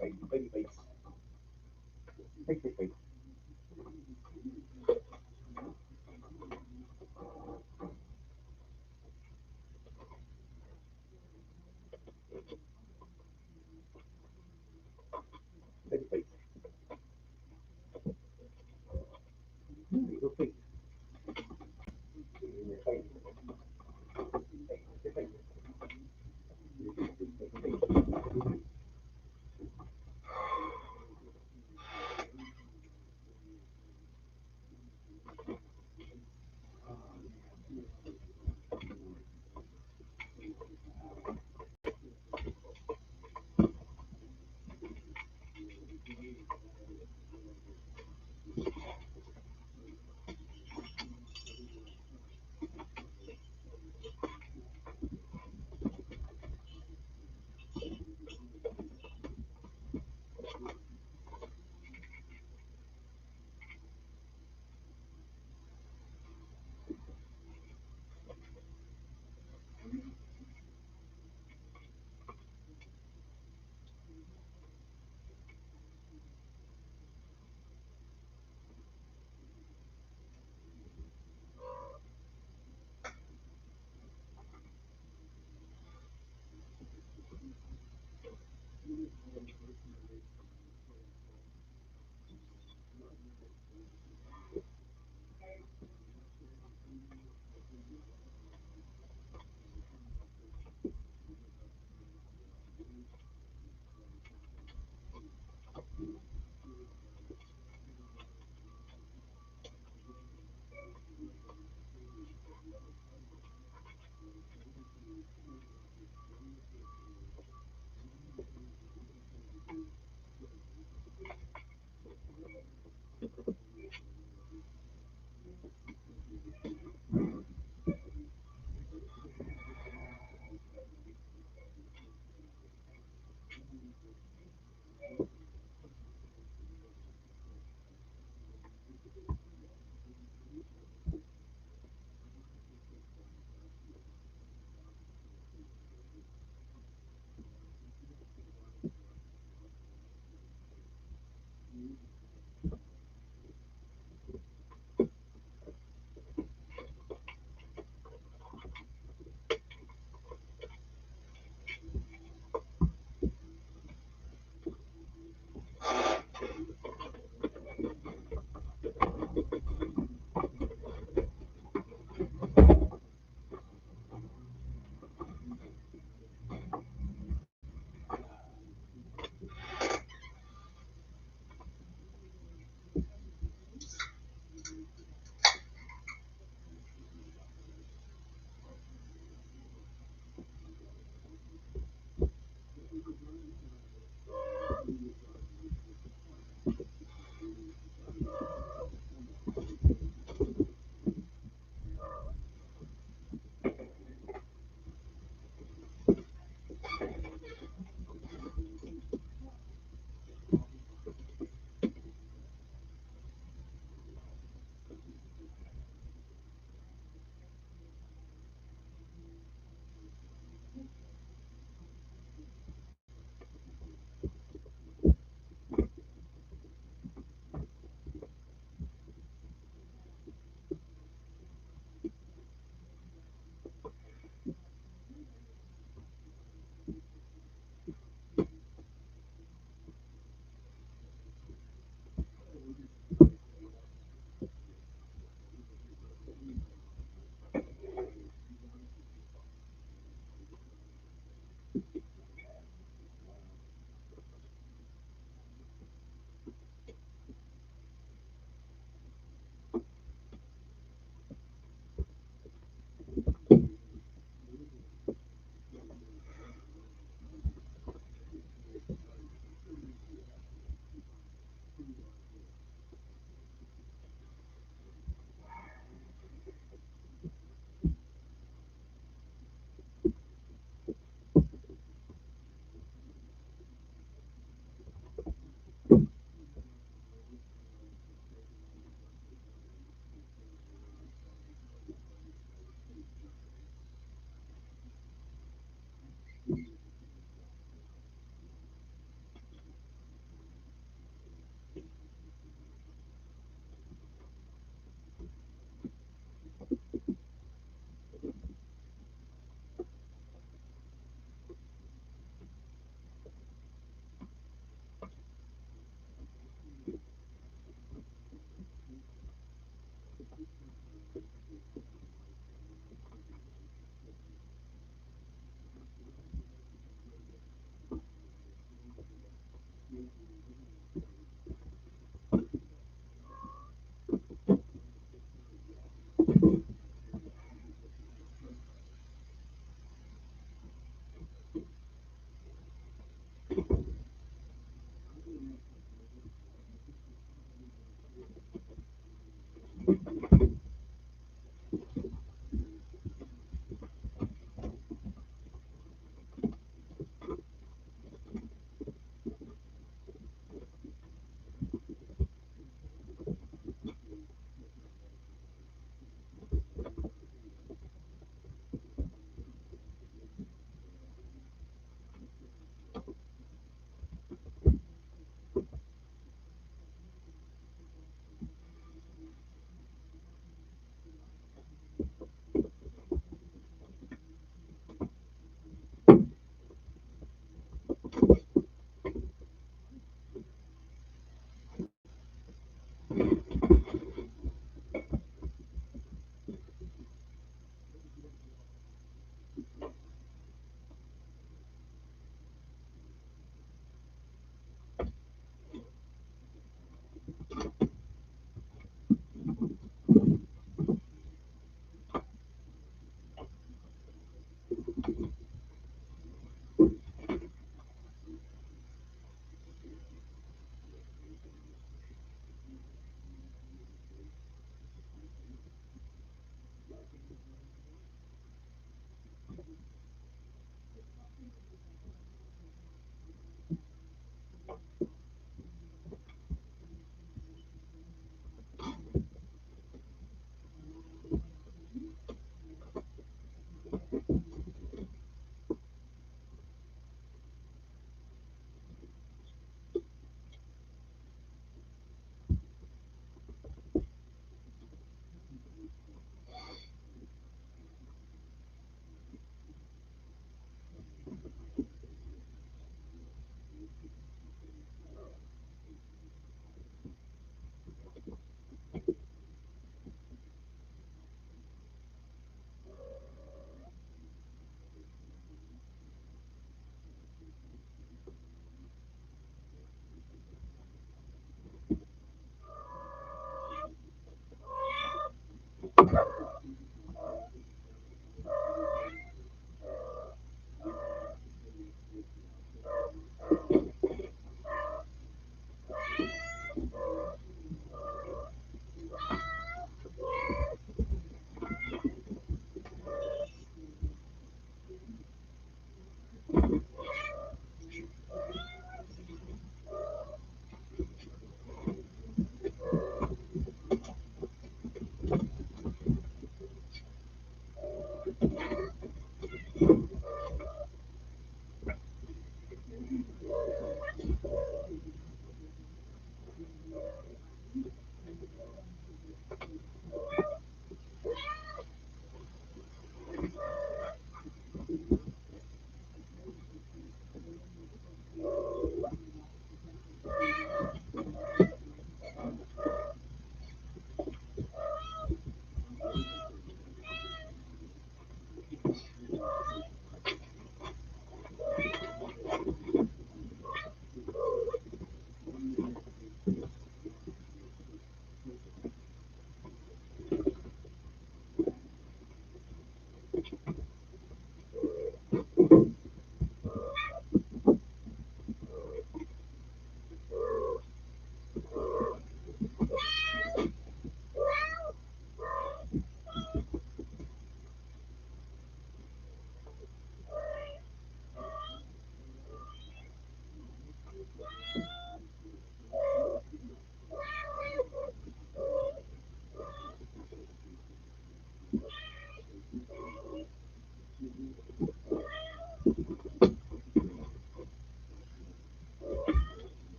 Face, baby face. Face, face, face. Baby face. Your face. Your face. Face, your face. Your face, face, face.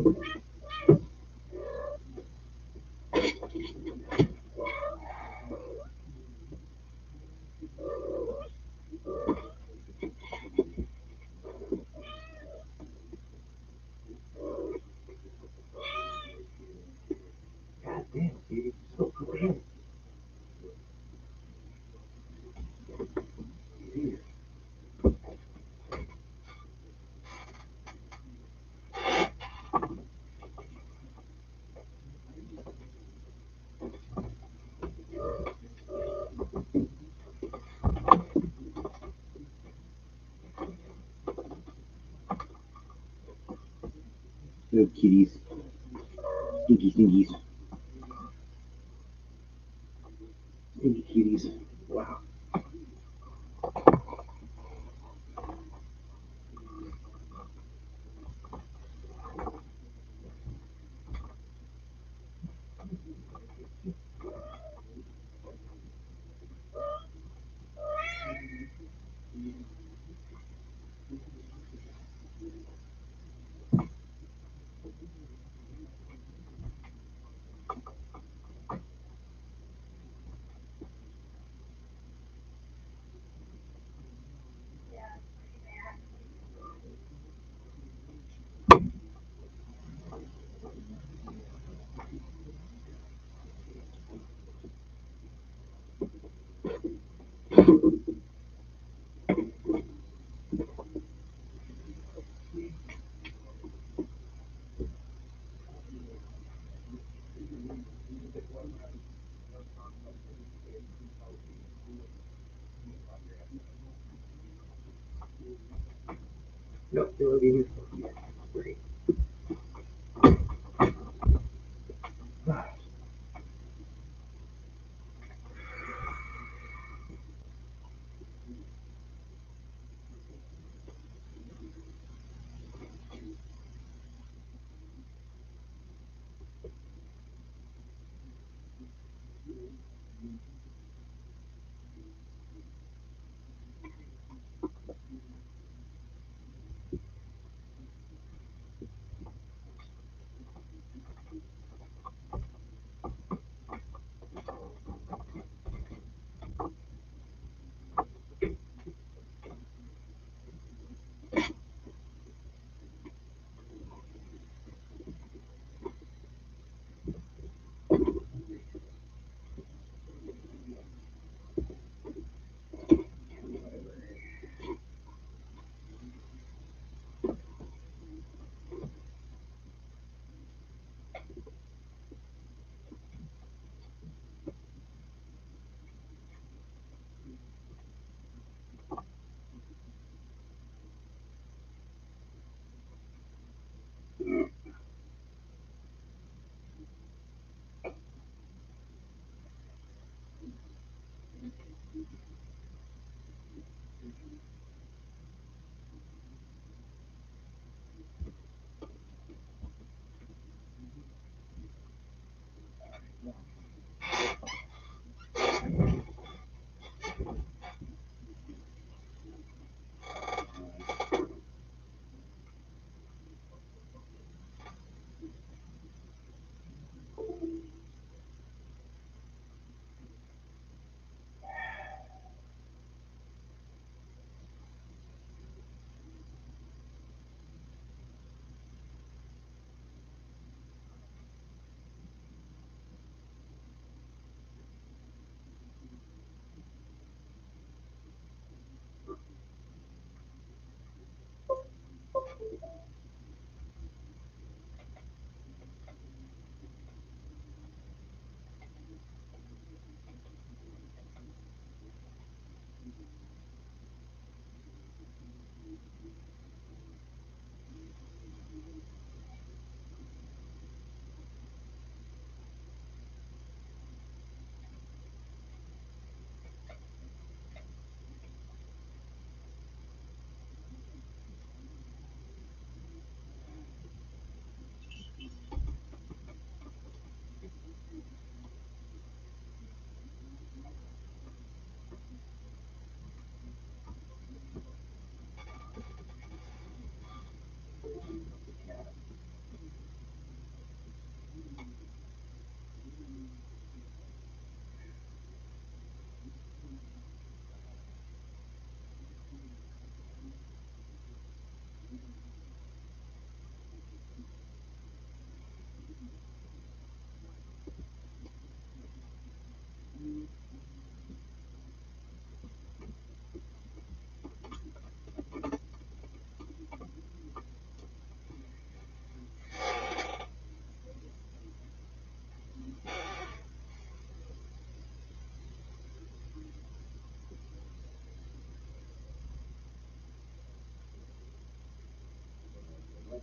God damn, Katie, so poop in. Jeez.
Little kitties. Stinky stinkies. Stinky kitties. Wow. Nope, they were being great.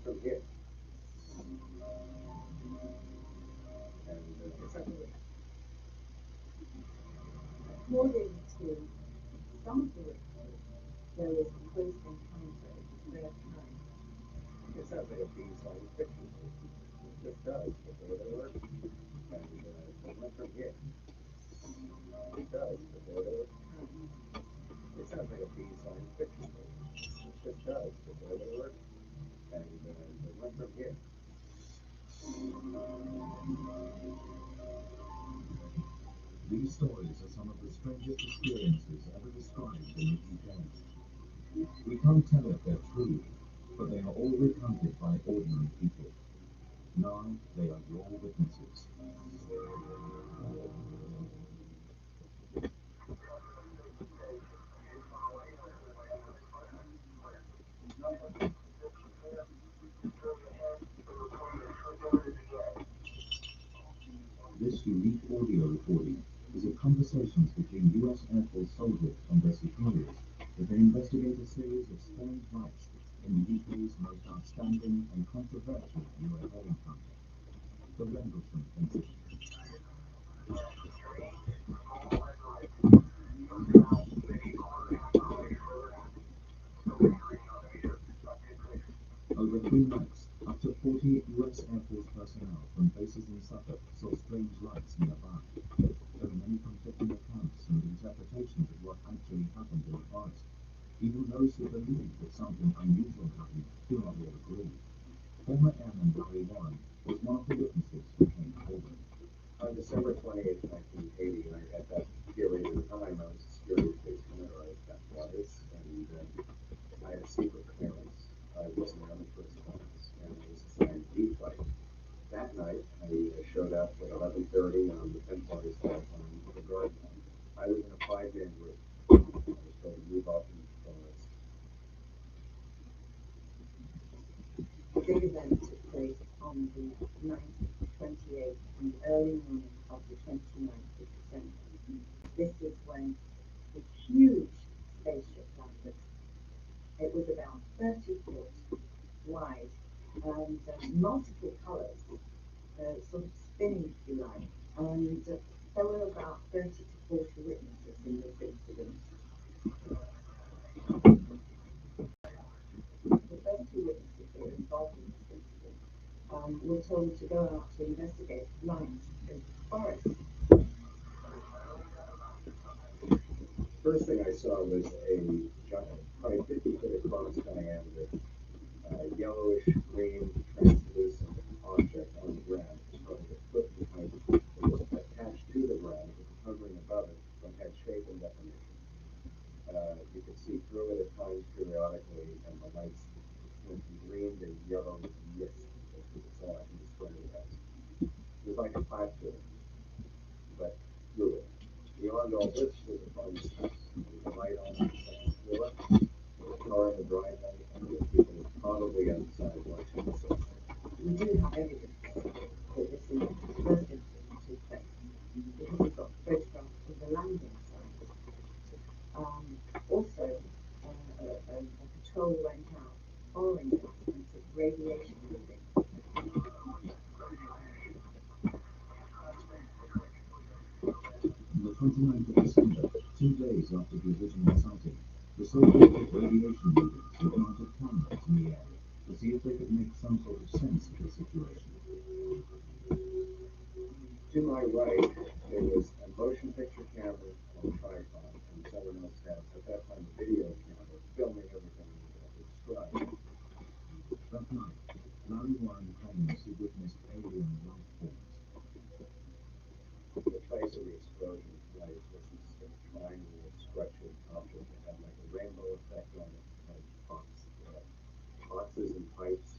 went from here. And it's everywhere.
According to some of the reports, there was a close encounter of the third kind.
It sounds like a B science fiction movie. It does, but there they were. And they went from here. It does, but there they were. It sounds like a B science fiction movie. It does, but there they were. And they went from here.
These stories are some of the strangest experiences ever described in the UK. We can't tell if they're true, but they are all recounted by ordinary people. Now they are your witnesses. This unique audio recording is of conversations between US Air Force soldiers and their superiors as they investigate a series of strange lights in the UK's most outstanding and controversial UFO encounter, the Rendlesham incident. Over 3 nights, up to 40 US Air Force personnel from bases in Suffolk saw strange lights nearby. There are many conflicting accounts and interpretations of what actually happened in the forest. Even those who believe that something unusual happened do not all agree. Former Airman Barry Warren was one of the witnesses who came forward.
On December 28th, 1980, at that period in time, I was a security space commander. That was, and I had a secret clearance. I was an Army first class, and I was assigned B flight. That night, I showed up at 11:30 on the Templar's flight on the guard line. I was in a 5-man group. I was told to move off into the forest.
The big event took place on the 9th, 28th, and early morning of the 29th of December. This is when the huge spaceship landed. It was about 30 foot wide and multiple colors, sort of spinning, if you like. And there were about 30 to 40 witnesses in this incident. The first 2 witnesses who were involved in this incident were told to go out to investigate lights in the forest.
First thing I saw was a giant, probably 50 foot across diameter, yellowish green translucent object on the ground. It was probably a foot in height. It was attached to the ground. It was hovering above it, but had shape and definition. You could see through it at times periodically, and the lights went from green to yellow to mist. That's all I can describe it as. It was like a platform, but fluid. Beyond all this was a fun house. There was a light on the second floor, a car in the driveway, and there were people probably outside watching the sunset.
We do have evidence that this is the first incident took place because we've got photographs of the landing site. Also, a patrol went out following this and took radiation readings.
On the 29th of December, 2 days after the original sighting, the soldiers took radiation readings and planted cameras in the area to see if they could make some sort of sense of the situation.
To my right, there was a motion picture camera on a tripod, and someone else had, at that time, a video camera filming everything that I described.
That night, Larry Warren claims he witnessed alien life forms.
The face of the explosion tonight was this triangular structured object that had like a rainbow effect on it. It had boxes and pipes,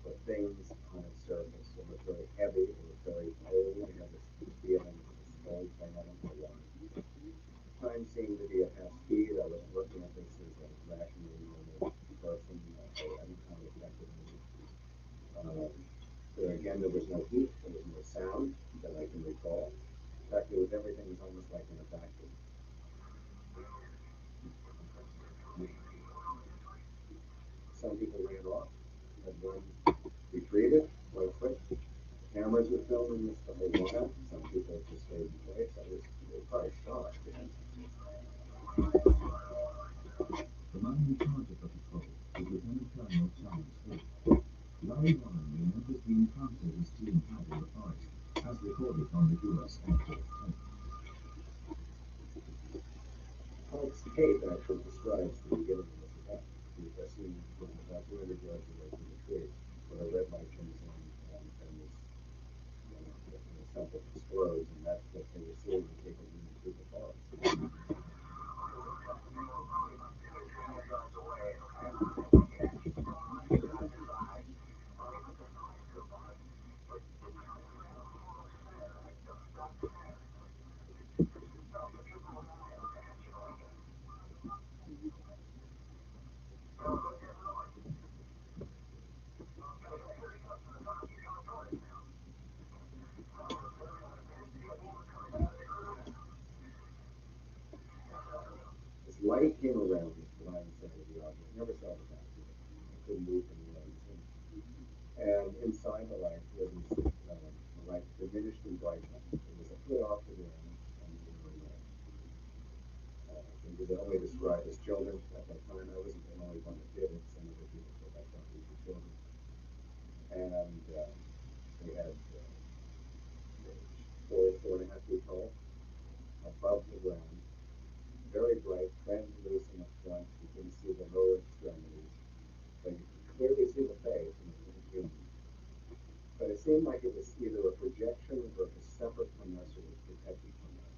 but things on its surface. It was very heavy, it was very cold. I had this feeling it was cold thing, I don't know why. Time seemed to be at half speed. I was looking at this as a rationally normal person. I hadn't kind of affected me. Again, there was no heat. loneliness to hold on up. Some people just stayed in place. Others were probably shocked.
The man in charge of the patrol was Lieutenant Colonel Charles Hill. Larry Warren remembers the encounter his team had in the forest, as recorded on the U.S. Air Force tape.
Alex Cade actually describes the beginning of this event. He was seen from about 200 yards away from the tree, when a red light comes on and this something explodes, and that's what they were seeing as they were moving through the forest. This light came around this blind side of the object. Never saw the back of it. I couldn't move from the lens. And inside the light was this, the light diminished in brightness. It was a foot off the ground, and we were it was only described as children at that time. I wasn't the only one that did it. Some other people said I thought these were children. And they had 4.5 feet tall, above the ground, very bright, translucent up front. You couldn't see the lower extremities, but you could clearly see the face, and it wasn't human. But it seemed like it was either a projection or it was separate from us or it was protected from us.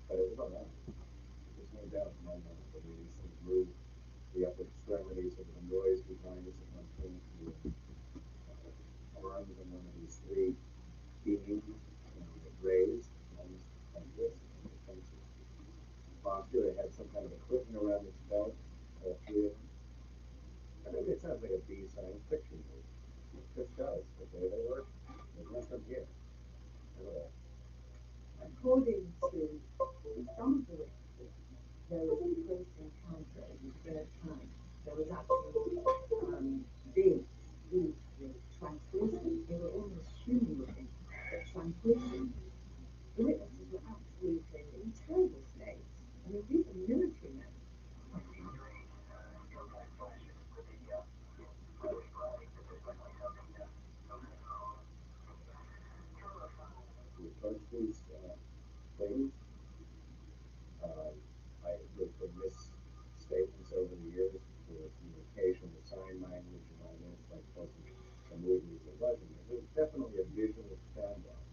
But it was alive. There's no doubt in my mind that these things moved the upper extremities. There was a noise behind us at one point. The arms on one of these three beams raised, almost like this, defensive posture. It had some kind of a curtain around its belt, all three of them. I think it sounds like a B science fiction movie. It just does, but there they were. There's nothing here at all.
According to some of the witnesses, there was a close encounter in the third time. There was actually beings who were translucent. They were almost human looking, but translucent. The witnesses were absolutely in terrible states. I mean, these are military men.
We approach these things. I looked for misstatements over the years for communication with sign language and all this, like wasn't the movies. It wasn't. It was definitely a visual standoff.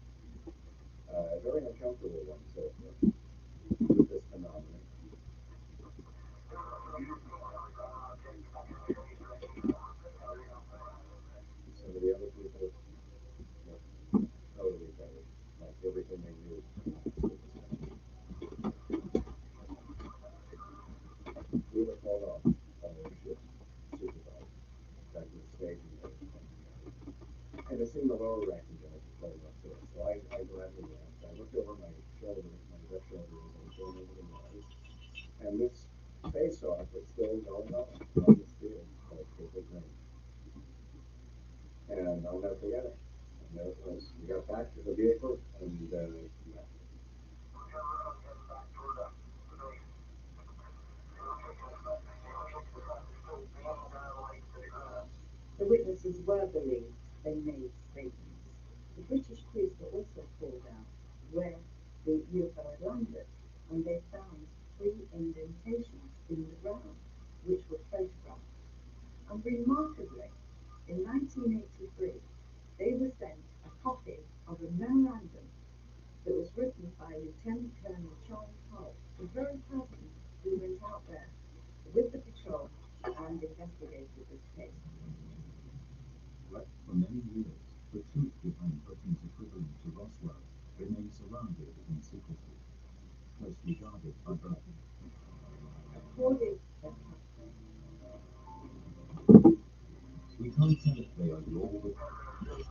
A very uncomfortable one so far with this phenomenon. Some of the other people were totally covered, like everything they knew. We were called off by their ship supervisor back to the station there. And it seemed the lower ranking guys were called off too. So I gladly left. I looked over my shoulder, my left shoulder as I was going over the noise. And this face-off was still going on this field called Cape Green. And I'll never forget it. And there it was. We got back to the vehicle, and yeah.
The witnesses were believed. They made statements. The British crews were also called out where the UFO had landed, and they found 3 indentations in the ground, which were photographed. And remarkably, in 1983, they were sent a copy of a memorandum that was written by Lieutenant Colonel Charles Hull, the very person who went out there with the patrol and investigated this case.
But for many years, the truth behind Britain's equivalent to Roswell remained surrounded in secrecy, closely guarded by both.
According to
We can't tell if they are your witnesses.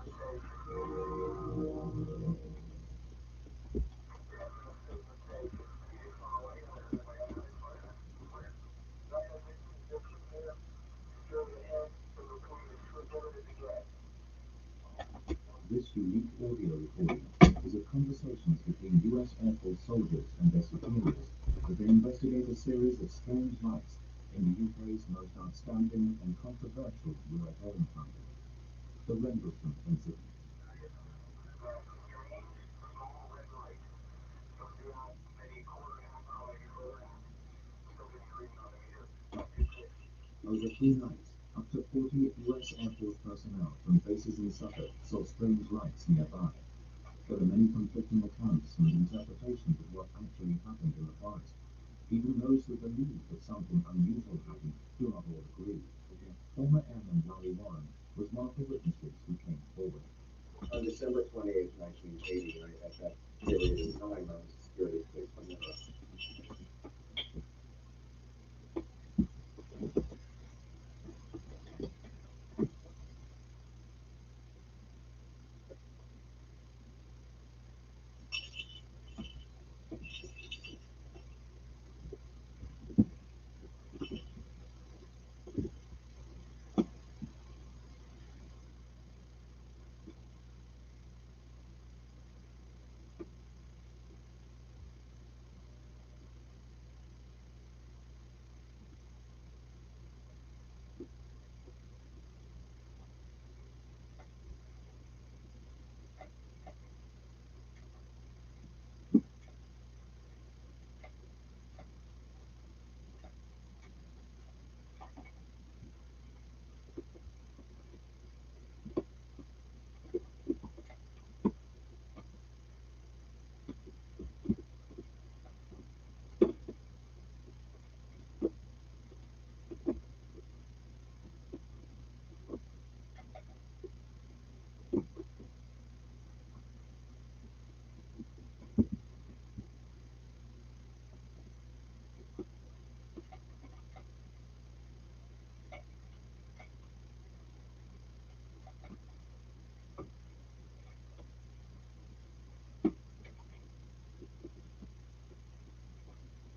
audio recording is of conversations between U.S. Air Force soldiers and their superiors as they investigate a series of strange lights in the UK's most outstanding and controversial UFO encounter, the Rendlesham incident. Over 3 nights, up to 40 U.S. Air Force personnel from bases in Suffolk saw strange lights nearby. There are many conflicting accounts and interpretations of what actually happened in the forest. Even those who believe that something unusual happened do not all agree. Former Airman Larry Warren was one of the witnesses who came forward.
On December 28, 1980, at that period in time, I was a security police from Manila.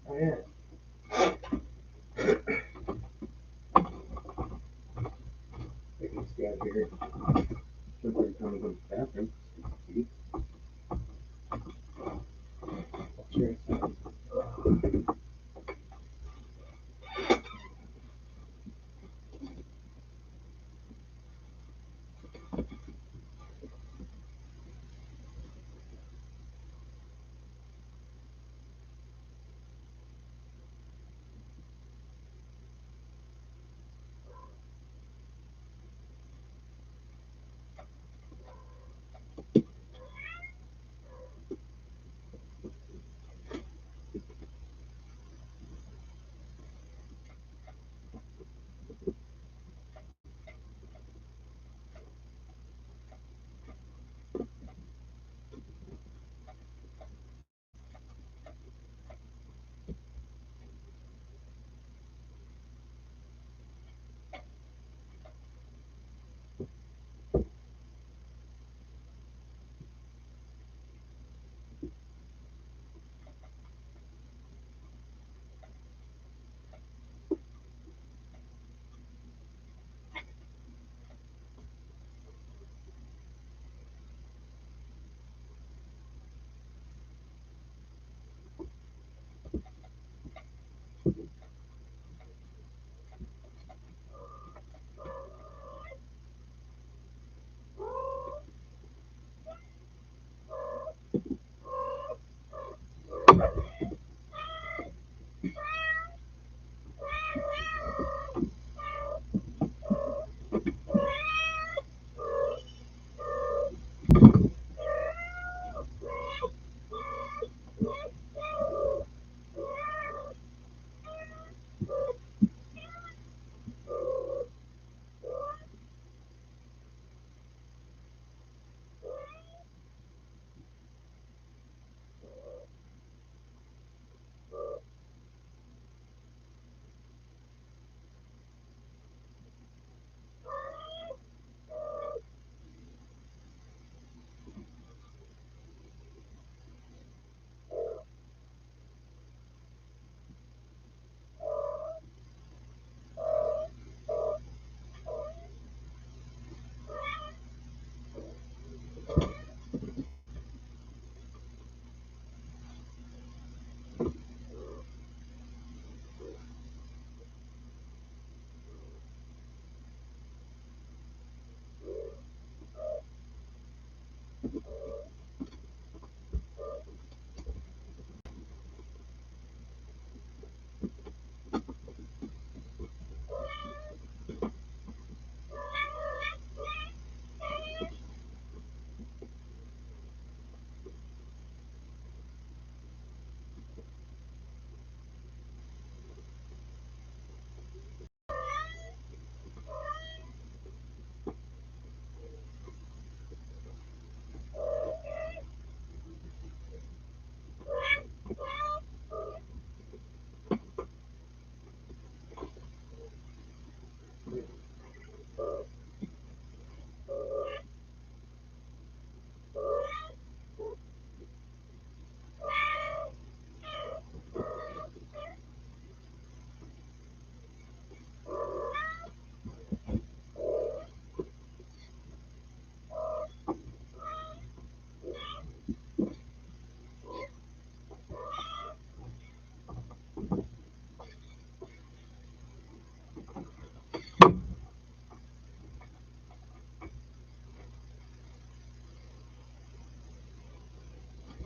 Oh, yeah. I can stay out here. Jump every time I go to the bathroom. See? Sure.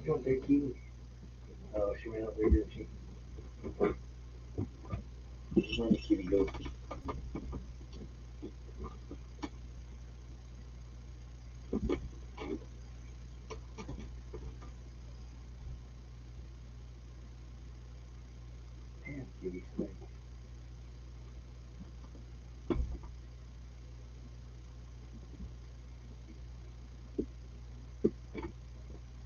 You want their key? Oh, she ran out there, didn't she?
Where the kitty go?
Damn, kitty snake.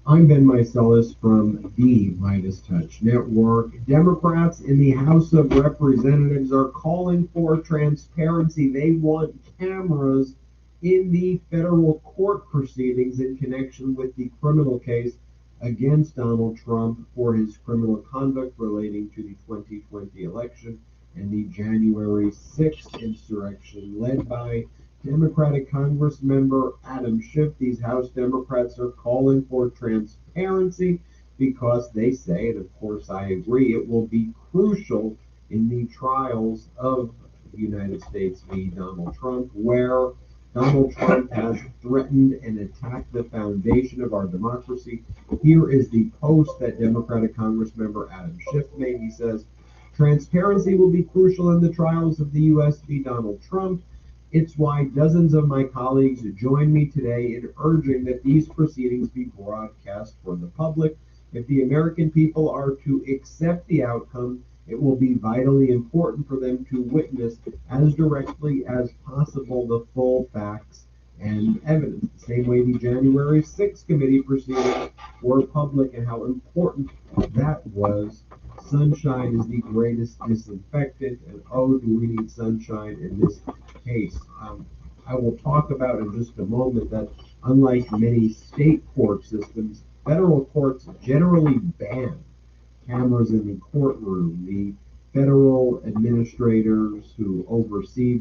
I'm Ben Meiselas from the Midas Touch Network. Democrats in the House of Representatives are calling for transparency. They want cameras in the federal court proceedings in connection with the criminal case against Donald Trump for his criminal conduct relating to the 2020 election and the January 6th insurrection led by Democratic Congressmember Adam Schiff. These House Democrats are calling for transparency because they say, and of course I agree, it will be crucial in the trials of the United States v. Donald Trump, where Donald Trump has threatened and attacked the foundation of our democracy. Here is the post that Democratic Congressmember Adam Schiff made. He says, transparency will be crucial in the trials of the U.S. v. Donald Trump. It's why dozens of my colleagues join me today in urging that these proceedings be broadcast for the public. If the American people are to accept the outcome, it will be vitally important for them to witness as directly as possible the full facts and evidence. The same way the January 6th committee proceedings were public and how important that was. Sunshine is the greatest disinfectant, and oh, do we need sunshine in this case. I will talk about in just a moment that unlike many state court systems, federal courts generally ban cameras in the courtroom. The federal administrators who oversee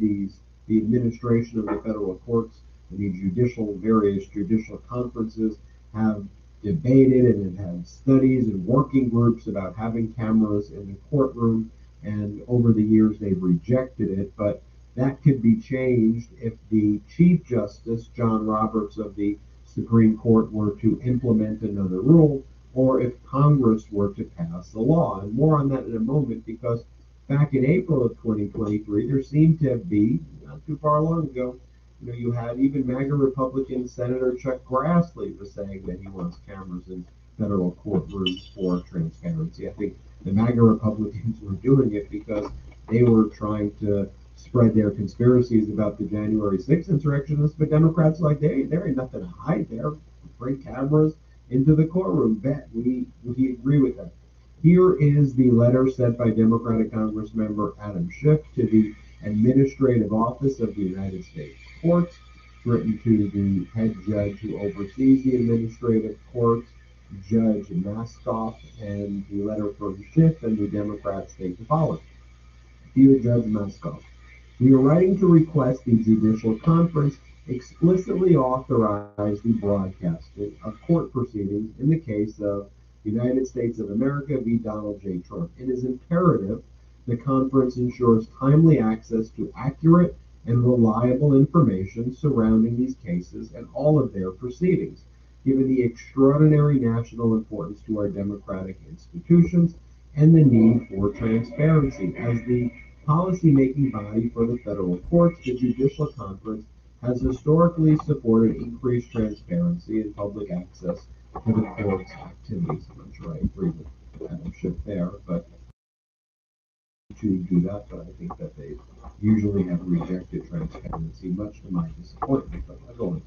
the administration of the federal courts and the various judicial conferences have debated and have had studies and working groups about having cameras in the courtroom, and over the years they've rejected it, but that could be changed if the Chief Justice, John Roberts of the Supreme Court, were to implement another rule, or if Congress were to pass a law. And more on that in a moment, because back in April of 2023, there seemed to be, not too far long ago, you had even MAGA Republican Senator Chuck Grassley was saying that he wants cameras in federal courtrooms for transparency. I think the MAGA Republicans were doing it because they were trying to spread their conspiracies about the January 6th insurrectionists, but Democrats like, there ain't nothing to hide there. Bring cameras into the courtroom. Bet we agree with that. Here is the letter sent by Democratic Congressmember Adam Schiff to the Administrative Office of the United States Courts, written to the head judge who oversees the administrative courts, Judge Maskoff, and the letter from Schiff and the Democrats state the following. Dear Judge Maskoff, we are writing to request the Judicial Conference explicitly authorize the broadcasting of court proceedings in the case of United States of America v. Donald J. Trump. It is imperative the conference ensures timely access to accurate and reliable information surrounding these cases and all of their proceedings, given the extraordinary national importance to our democratic institutions and the need for transparency. As the policy-making body for the federal courts, the Judicial Conference has historically supported increased transparency and public access to the court's activities. I'm not sure I agree with Adam Schiff there, but to do that, but I think that they usually have rejected transparency, much to my disappointment. But I'll go on.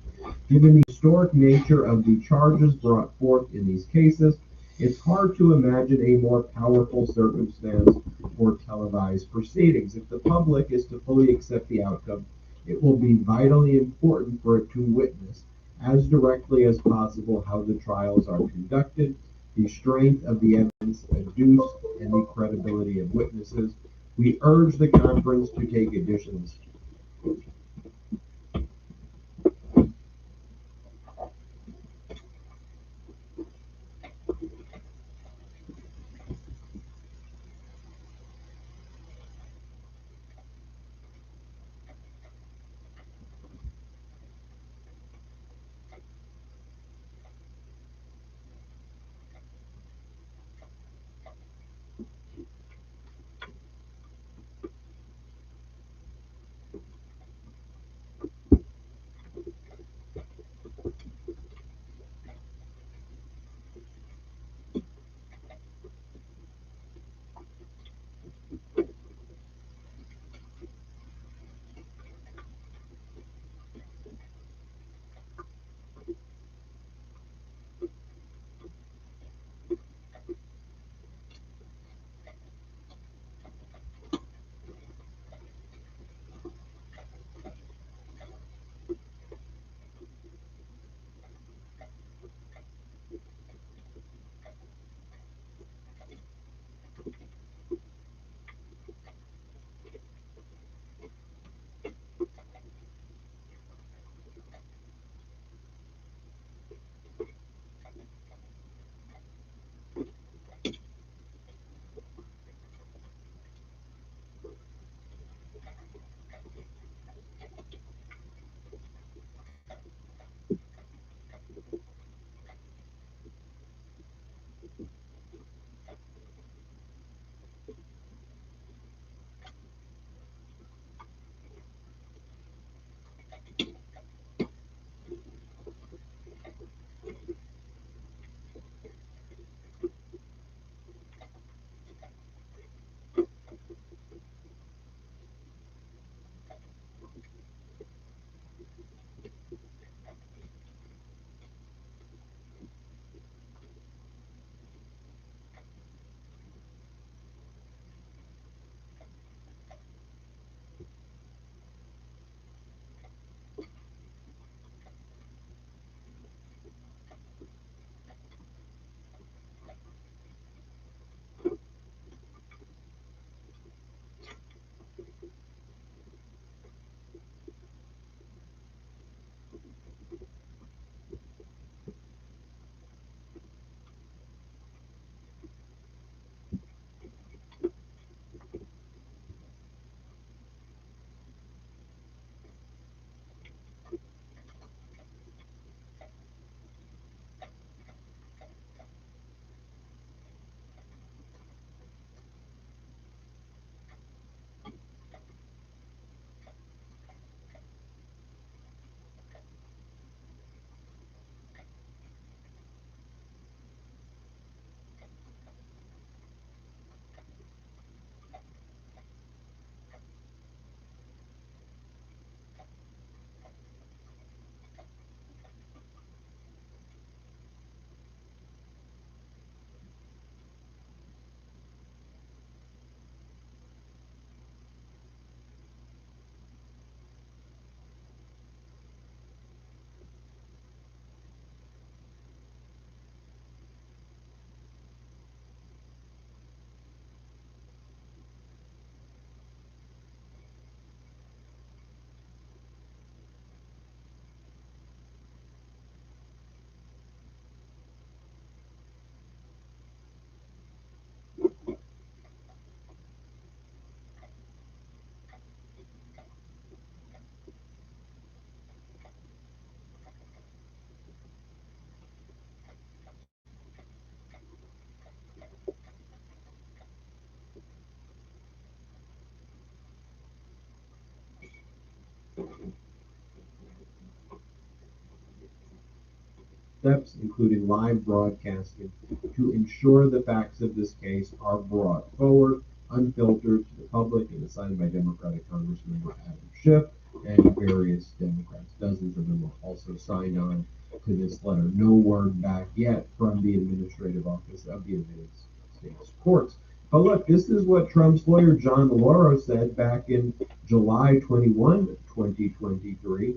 Given the historic nature of the charges brought forth in these cases, it's hard to imagine a more powerful circumstance for televised proceedings. If the public is to fully accept the outcome, it will be vitally important for it to witness as directly as possible how the trials are conducted, the strength of the evidence adduced, and the credibility of witnesses. We urge the conference to take additional steps, including live broadcasting, to ensure the facts of this case are brought forward, unfiltered to the public, and is signed by Democratic Congressman Adam Schiff and various Democrats. Dozens of them were also signed on to this letter. No word back yet from the Administrative Office of the United States Courts. But look, this is what Trump's lawyer, John Lauro, said back in July 21, 2023.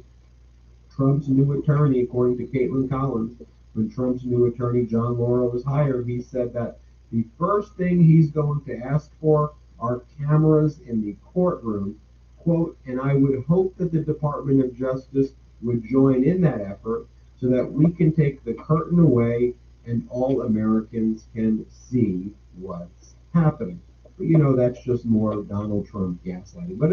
Trump's new attorney, according to Caitlin Collins, when Trump's new attorney, John Lauro, was hired, he said that the first thing he's going to ask for are cameras in the courtroom, quote, and I would hope that the Department of Justice would join in that effort so that we can take the curtain away and all Americans can see what's happening. But that's just more Donald Trump gaslighting. But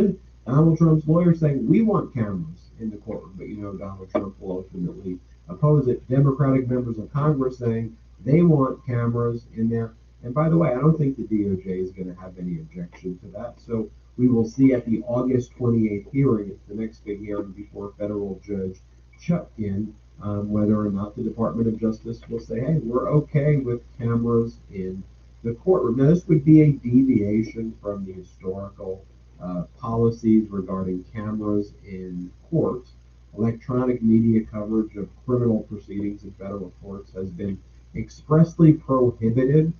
Donald Trump's lawyer saying we want cameras in the courtroom, but Donald Trump will ultimately oppose it. Democratic members of Congress saying they want cameras in there. And by the way, I don't think the DOJ is going to have any objection to that. So we will see at the August 28th hearing, it's the next big hearing before federal judge Chutkan, whether or not the Department of Justice will say, hey, we're okay with cameras in the courtroom. Now, this would be a deviation from the historical policies regarding cameras in courts. Electronic media coverage of criminal proceedings in federal courts has been expressly prohibited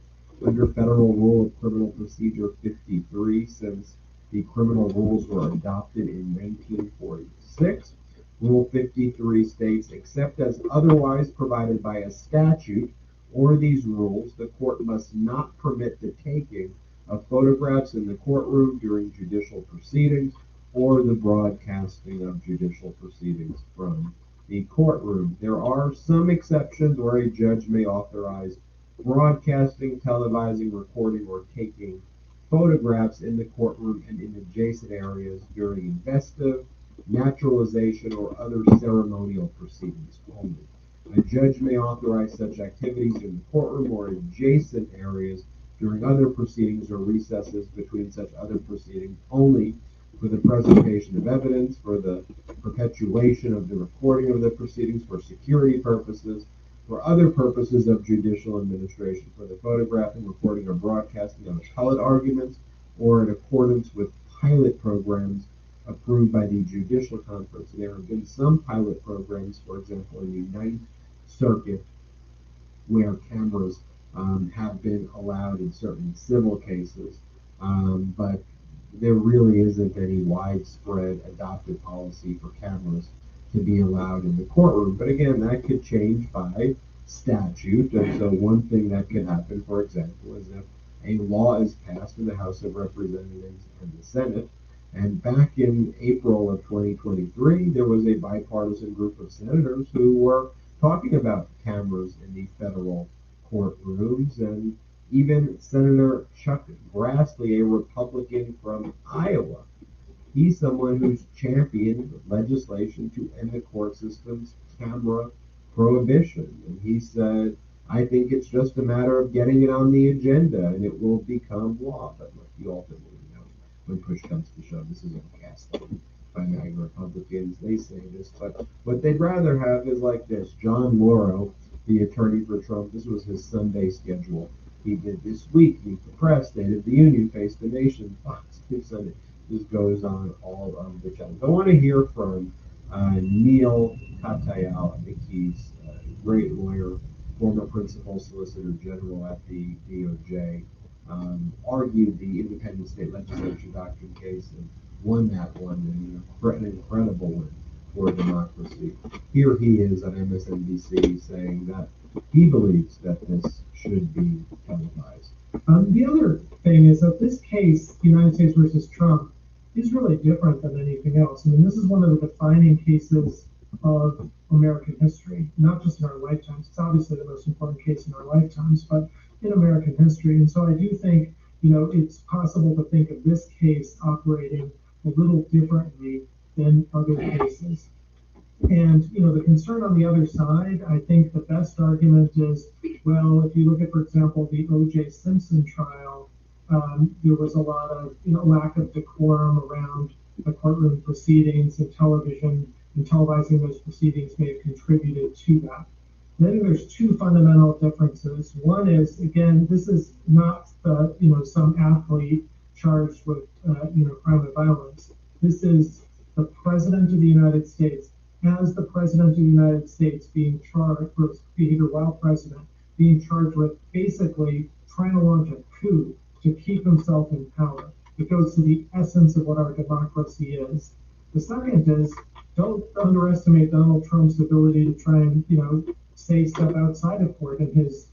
under Federal Rule of Criminal Procedure 53 since the criminal rules were adopted in 1946. Rule 53 states, except as otherwise provided by a statute or these rules, the court must not permit the taking of photographs in the courtroom during judicial proceedings or the broadcasting of judicial proceedings from the courtroom. There are some exceptions where a judge may authorize broadcasting, televising, recording, or taking photographs in the courtroom and in adjacent areas during investive, naturalization, or other ceremonial proceedings only. A judge may authorize such activities in the courtroom or adjacent areas during other proceedings or recesses between such other proceedings only for the presentation of evidence, for the perpetuation of the recording of the proceedings, for security purposes, for other purposes of judicial administration, for the photographing, recording, or broadcasting of appellate arguments, or in accordance with pilot programs approved by the Judicial Conference. And there have been some pilot programs, for example, in the Ninth Circuit, where cameras have been allowed in certain civil cases, but there really isn't any widespread adopted policy for cameras to be allowed in the courtroom. But again, that could change by statute. And so one thing that could happen, for example, is if a law is passed in the House of Representatives and the Senate, and back in April of 2023, there was a bipartisan group of senators who were talking about cameras in the federal courtrooms, and even Senator Chuck Grassley, a Republican from Iowa, he's someone who's championed legislation to end the court system's camera prohibition. And he said, I think it's just a matter of getting it on the agenda and it will become law. But look, you ultimately know when push comes to shove, this isn't gaslighting by MAGA Republicans. They say this, but what they'd rather have is like this. John Lauro, the attorney for Trump, this was his Sunday schedule. He did this week, Meet the Press, State of the Union, Face the Nation, Fox News Sunday. This goes on all of the time. I want to hear from Neil Katyal. I think he's a great lawyer, former principal solicitor general at the DOJ, argued the independent state legislature doctrine case and won that one, and an incredible win for democracy. Here he is on MSNBC saying that he believes that this should be televised.
The other thing is that this case, United States versus Trump, is really different than anything else. I mean, this is one of the defining cases of American history, not just in our lifetimes. It's obviously the most important case in our lifetimes, but in American history. And so I do think, it's possible to think of this case operating a little differently than other cases. And, the concern on the other side, I think the best argument is, well, if you look at, for example, the O.J. Simpson trial, there was a lot of, lack of decorum around the courtroom proceedings, and television and televising those proceedings may have contributed to that. I think there's two fundamental differences. One is, again, this is not some athlete charged with crime of violence. This is the President of the United States, as the President of the United States being charged for behavior while president, being charged with basically trying to launch a coup to keep himself in power. It goes to the essence of what our democracy is. The second is, don't underestimate Donald Trump's ability to try and, say stuff outside of court and his,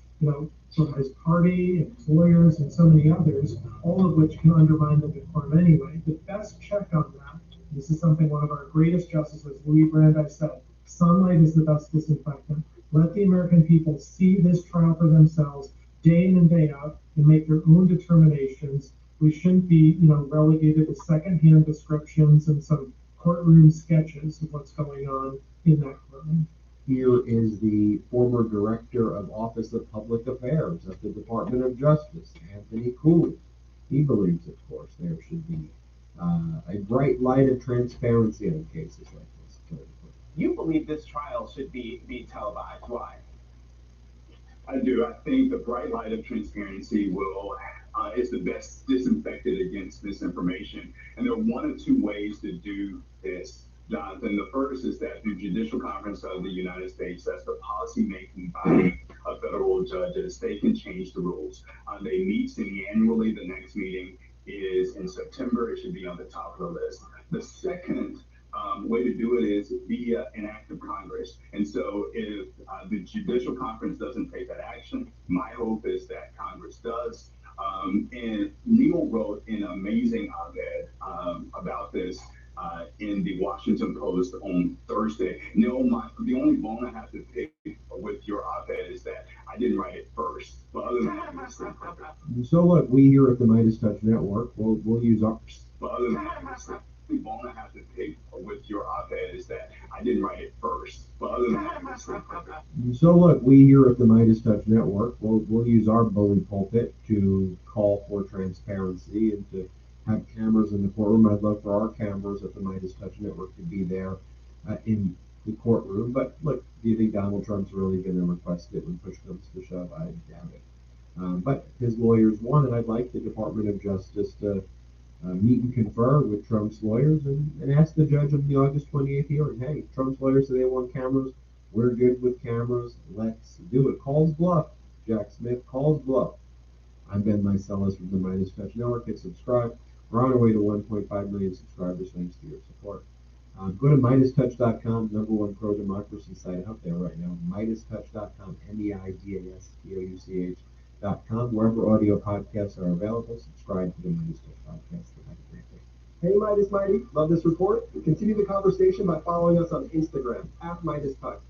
from his party and his lawyers and so many others, all of which can undermine the decorum anyway. The best check on that, this is something one of our greatest justices, Louis Brandeis, said, sunlight is the best disinfectant. Let the American people see this trial for themselves day in and day out and make their own determinations. We shouldn't be, relegated to secondhand descriptions and some courtroom sketches of what's going on in that courtroom.
Here is the former Director of Office of Public Affairs at the Department of Justice, Anthony Cooley. He believes, of course, there should be a bright light of transparency on cases like this.
You believe this trial should be televised. Why?
I do. I think the bright light of transparency is the best disinfectant against misinformation. And there are one or two ways to do this, Jonathan. The first is that the Judicial Conference of the United States, that's the policy-making body of federal judges, they can change the rules. They meet semi-annually. The next meeting is in September. It should be on the top of the list. The second way to do it is via an act of Congress. And so if the Judicial Conference doesn't take that action, my hope is that Congress does. And Neil wrote an amazing op-ed about this in the Washington Post on Thursday. Neil, the only bone I have to pick with your op-ed is that I didn't write it first. But other than that, it's
so look, we here at the Midas Touch Network, we'll use ours.
But other than that, the bone I have to pick with your op-ed is that I didn't write it first. But other than that, it's
so look, we here at the Midas Touch Network, we'll use our bully pulpit to call for transparency and to have cameras in the courtroom. I'd love for our cameras at the Midas Touch Network to be there in the courtroom. But look, do you think Donald Trump's really going to request it when push comes to shove? I doubt it. But his lawyers want it. I'd like the Department of Justice to meet and confer with Trump's lawyers and ask the judge of the August 28th hearing, hey, Trump's lawyers say they want cameras. We're good with cameras. Let's do it. Calls bluff. Jack Smith calls bluff. I'm Ben Mycelis from the Midas Touch Network. Hit subscribe. We're on our way to 1.5 million subscribers thanks to your support. Go to MidasTouch.com, number one pro-democracy site out there right now. MidasTouch.com, MeidasTouch.com. Wherever audio podcasts are available, subscribe to the Midas Touch podcast. Have a great day.
Hey, Midas Mighty. Love this report? Continue the conversation by following us on Instagram, @MidasTouch.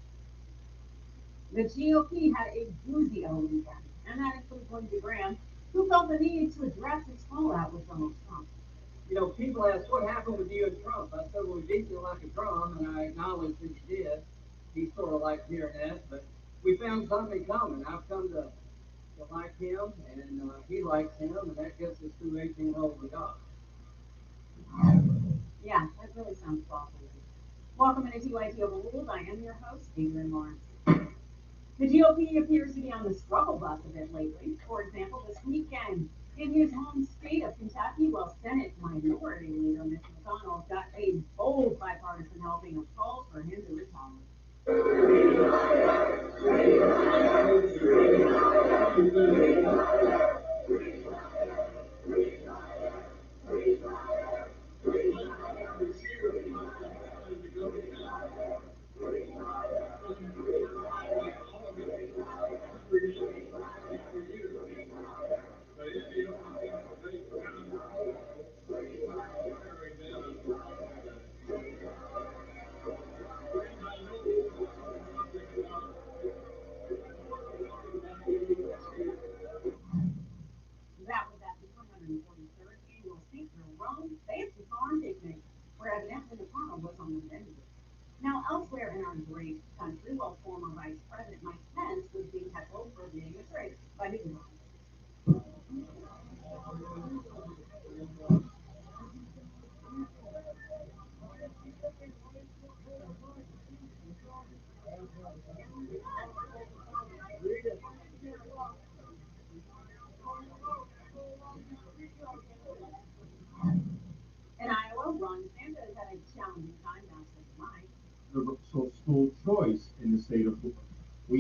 The GOP had a doozy of a weekend, and that includes Lindsey Graham, who felt the need to address its fallout with Donald Trump.
People ask, what happened with you and Trump? I said, well, we beat you like a drum, and I acknowledge that you did. He sort of liked hearing that, but we found something common. I've come to like him, and he likes him, and that gets us through 18 holes of golf.
Yeah, that really sounds thoughtful. Welcome to TYT Overruled. I am your host, Adrian Lawrence. The GOP appears to be on the struggle bus a bit lately. For example, this weekend in his home state of Kentucky, Senate Minority Leader Mitch McConnell got a bold bipartisan helping of calls for him to retire.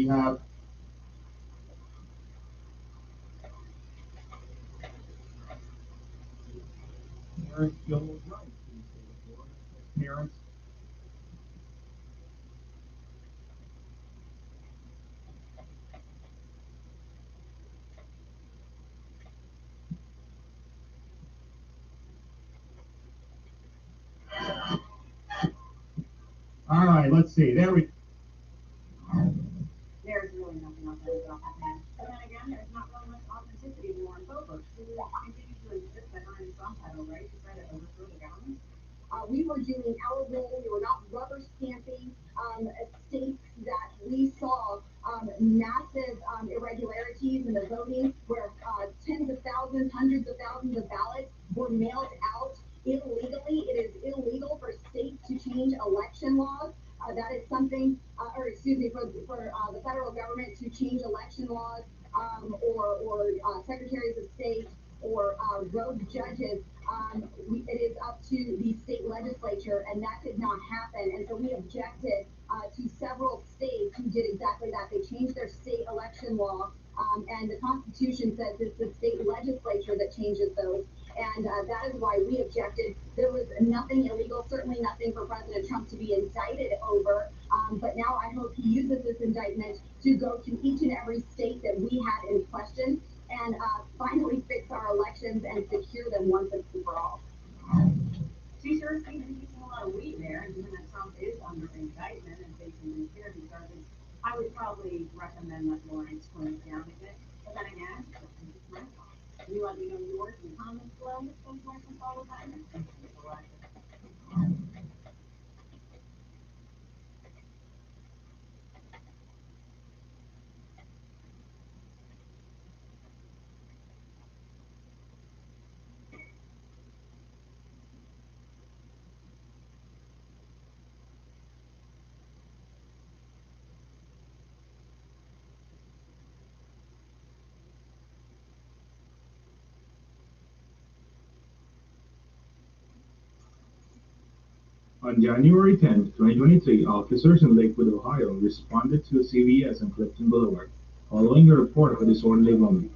have?
Terrence Jones Wright, in the state of Florida. Terrence. All right, let's see. There we
There's really nothing authentic about that man. But then again, there's not really much authenticity to Lauren Boebert, who continues to insist that her and Trump had a right to try to overthrow the government.
We were doing our role. We were not rubber stamping states that we saw massive irregularities in the voting, where tens of thousands, hundreds of thousands of ballots were mailed out illegally. It is illegal for states to change election laws. That is something, or excuse me, for the federal government to change election laws, or secretaries of state, or rogue judges. It is up to the state legislature, and that did not happen. And so we objected to several states who did exactly that. They changed their state election law, and the Constitution says it's the state legislature that changes those. And that is why we objected. There was nothing illegal, certainly nothing for President Trump to be indicted over. But now I hope he uses this indictment to go to each and every state that we had in question and finally fix our elections and secure them once and for all.
She sure seems to be using a lot of weed there, and given that Trump is under indictment and facing conspiracy charges, I would probably recommend that Lawrence tones down a bit. But then again, it's my fault. You let me know yours in the comments below. Those like and follow button.
On January 10, 2023, officers in Lakewood, Ohio, responded to a CVS on Clifton Boulevard, following a report of a disorderly woman.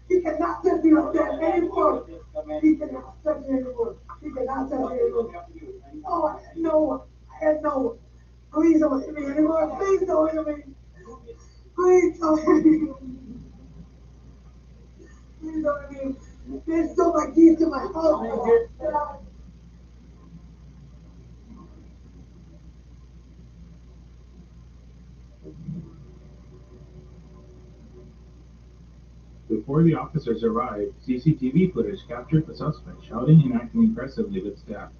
He cannot touch me like that anymore. He cannot touch me anymore. He cannot touch me anymore. Oh, no. No. Please don't hit me anymore. Please don't hit me. Please don't hit me. Please don't hit me. They stole my keys to my house.
Before the officers arrived, CCTV footage captured the suspect shouting and acting aggressively with staff.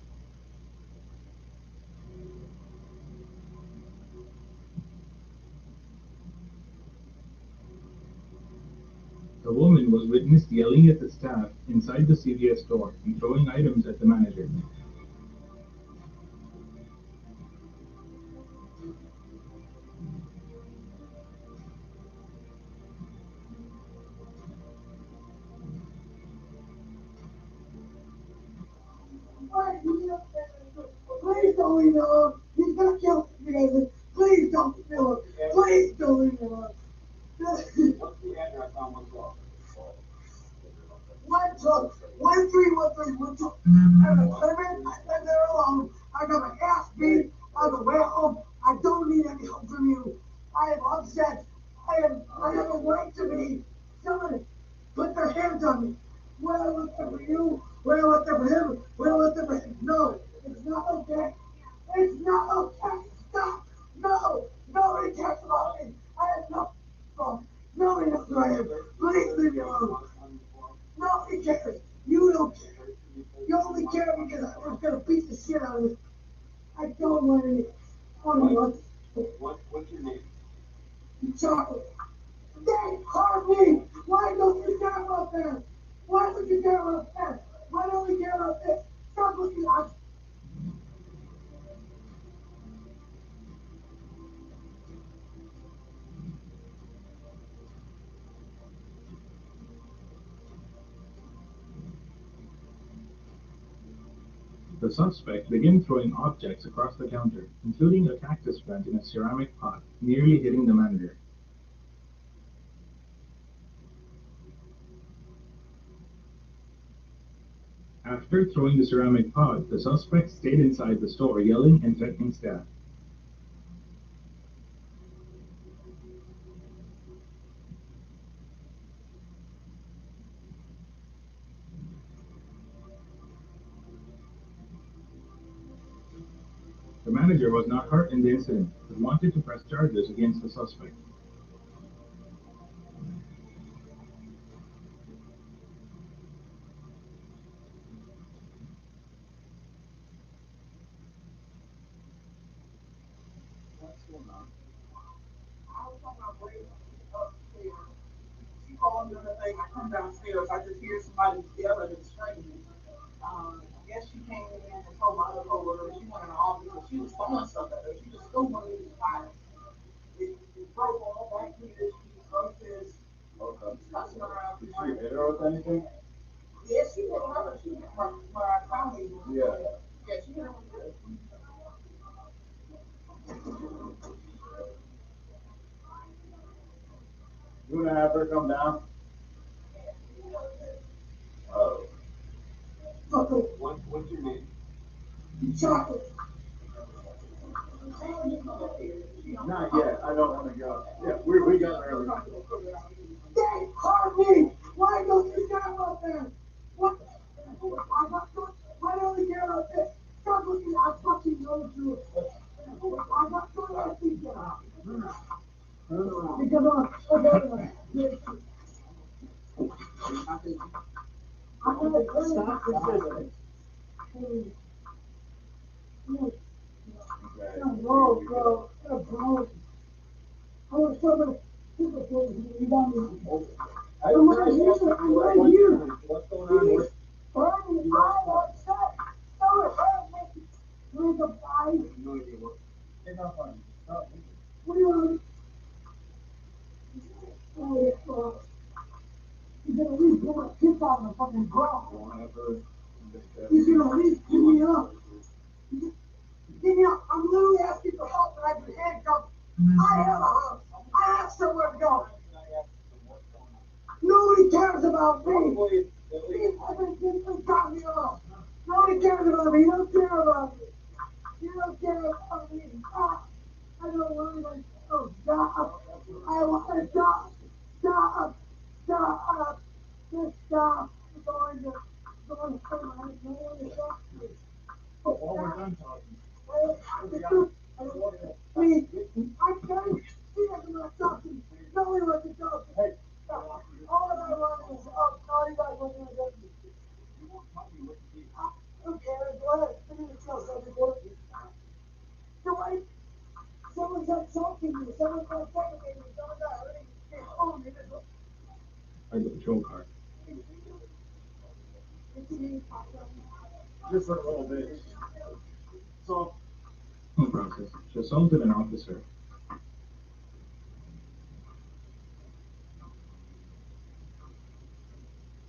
The woman was witnessed yelling at the staff inside the CVS store and throwing items at the manager.
Please don't leave me alone. He's gonna kill me. Please don't leave me alone. Please don't leave me alone.
What's the address on one block?
131312. I'm a servant. I live there alone. I got my ass beat on the way home. I don't need any help from you. I am upset. I have a right to be. Someone put their hands on me. When I look there for you, when I look there for him, when I look there for him. No, it's not okay. It's not okay. Stop. No, nobody cares about me. I have no fault. Nobody knows who I am. Please leave me alone. Nobody cares. You don't care. You only care because I'm gonna beat the shit out of you. I don't want any.
What's your name?
Chocolate. They harm me. Why don't you care about that? Why don't you care about that? Why don't we care about this? Stop looking at us.
The suspect began throwing objects across the counter, including a cactus plant in a ceramic pot, nearly hitting the manager. After throwing the ceramic pot, the suspect stayed inside the store yelling and threatening staff. The manager was not hurt in the incident, but wanted to press charges against the suspect.
What's going on? I was on my way upstairs. She called me on the thing. I come downstairs. I just hear somebody yelling and screaming. I guess she came in and told my other coworker she wanted an office, but she was throwing stuff at her. She just threw one of these files. It broke on her back here. She broke this. Okay. Tossing around. Did she hit her with anything? Yeah, she hit her. She hit my colleague. Yeah. Yeah, she hit her with this.
You gonna have her come down? Oh.
What's your name?
Chocolate.
Not yet. I don't wanna go. Yeah, we got early.
They called me. Why don't you care about that? What? Why don't you care about this? Stop looking. I fucking know you. I'm not doing anything to her. Because I'm gonna stop resisting. No, bro. Bro. I was talking to you got me. I'm right here.
What's going on?
I'm upset. So it hurt me. Drink a fight.
No idea what. Take off on you.
What do you want? Oh, yeah, you're gonna at least put a kick on the fucking ground. You're gonna at least give me up. Give me up. I'm literally asking for help and I've been handcuffed. I have a house. I have somewhere to go. Nobody cares about me. Everything got me off. Nobody cares about me. You don't care about me. You don't care about me. I don't want to. Oh, stop. I want to stop. Stop. Stop. Just stop. I'm going to put my hand in the shop.
Well, we're done talking.
Please, I can't see that you're not talking. Nobody wants to talk. Hey, all that I want is all you guys want to do. Okay, go ahead. Finish the show, so everybody. The way someone's not talking to me, someone's not talking to me, someone's not hurting me. Oh, man.
I got the patrol car.
Just for a little bit. So.
No process. She assaulted an officer.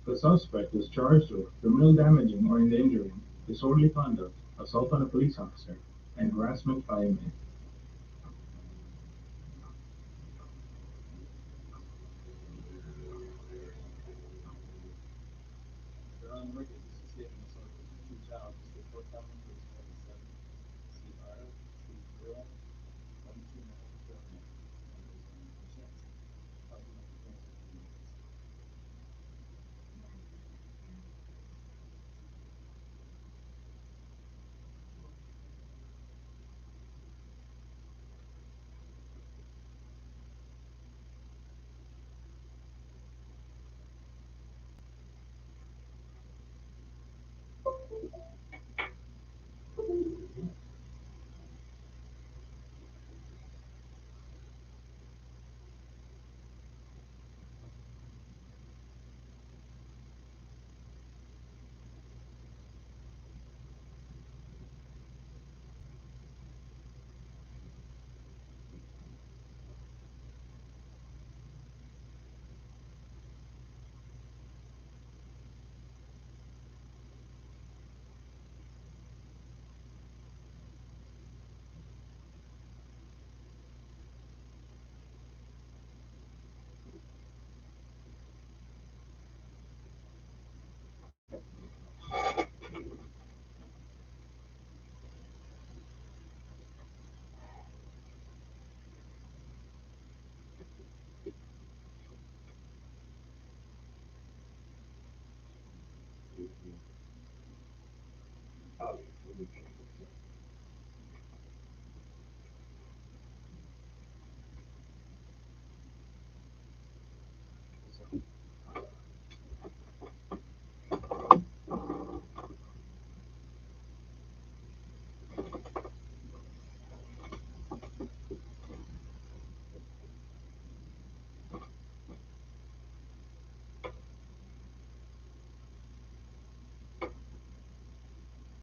The suspect was charged with criminal damaging or endangering, disorderly conduct, assault on a police officer, and harassment by a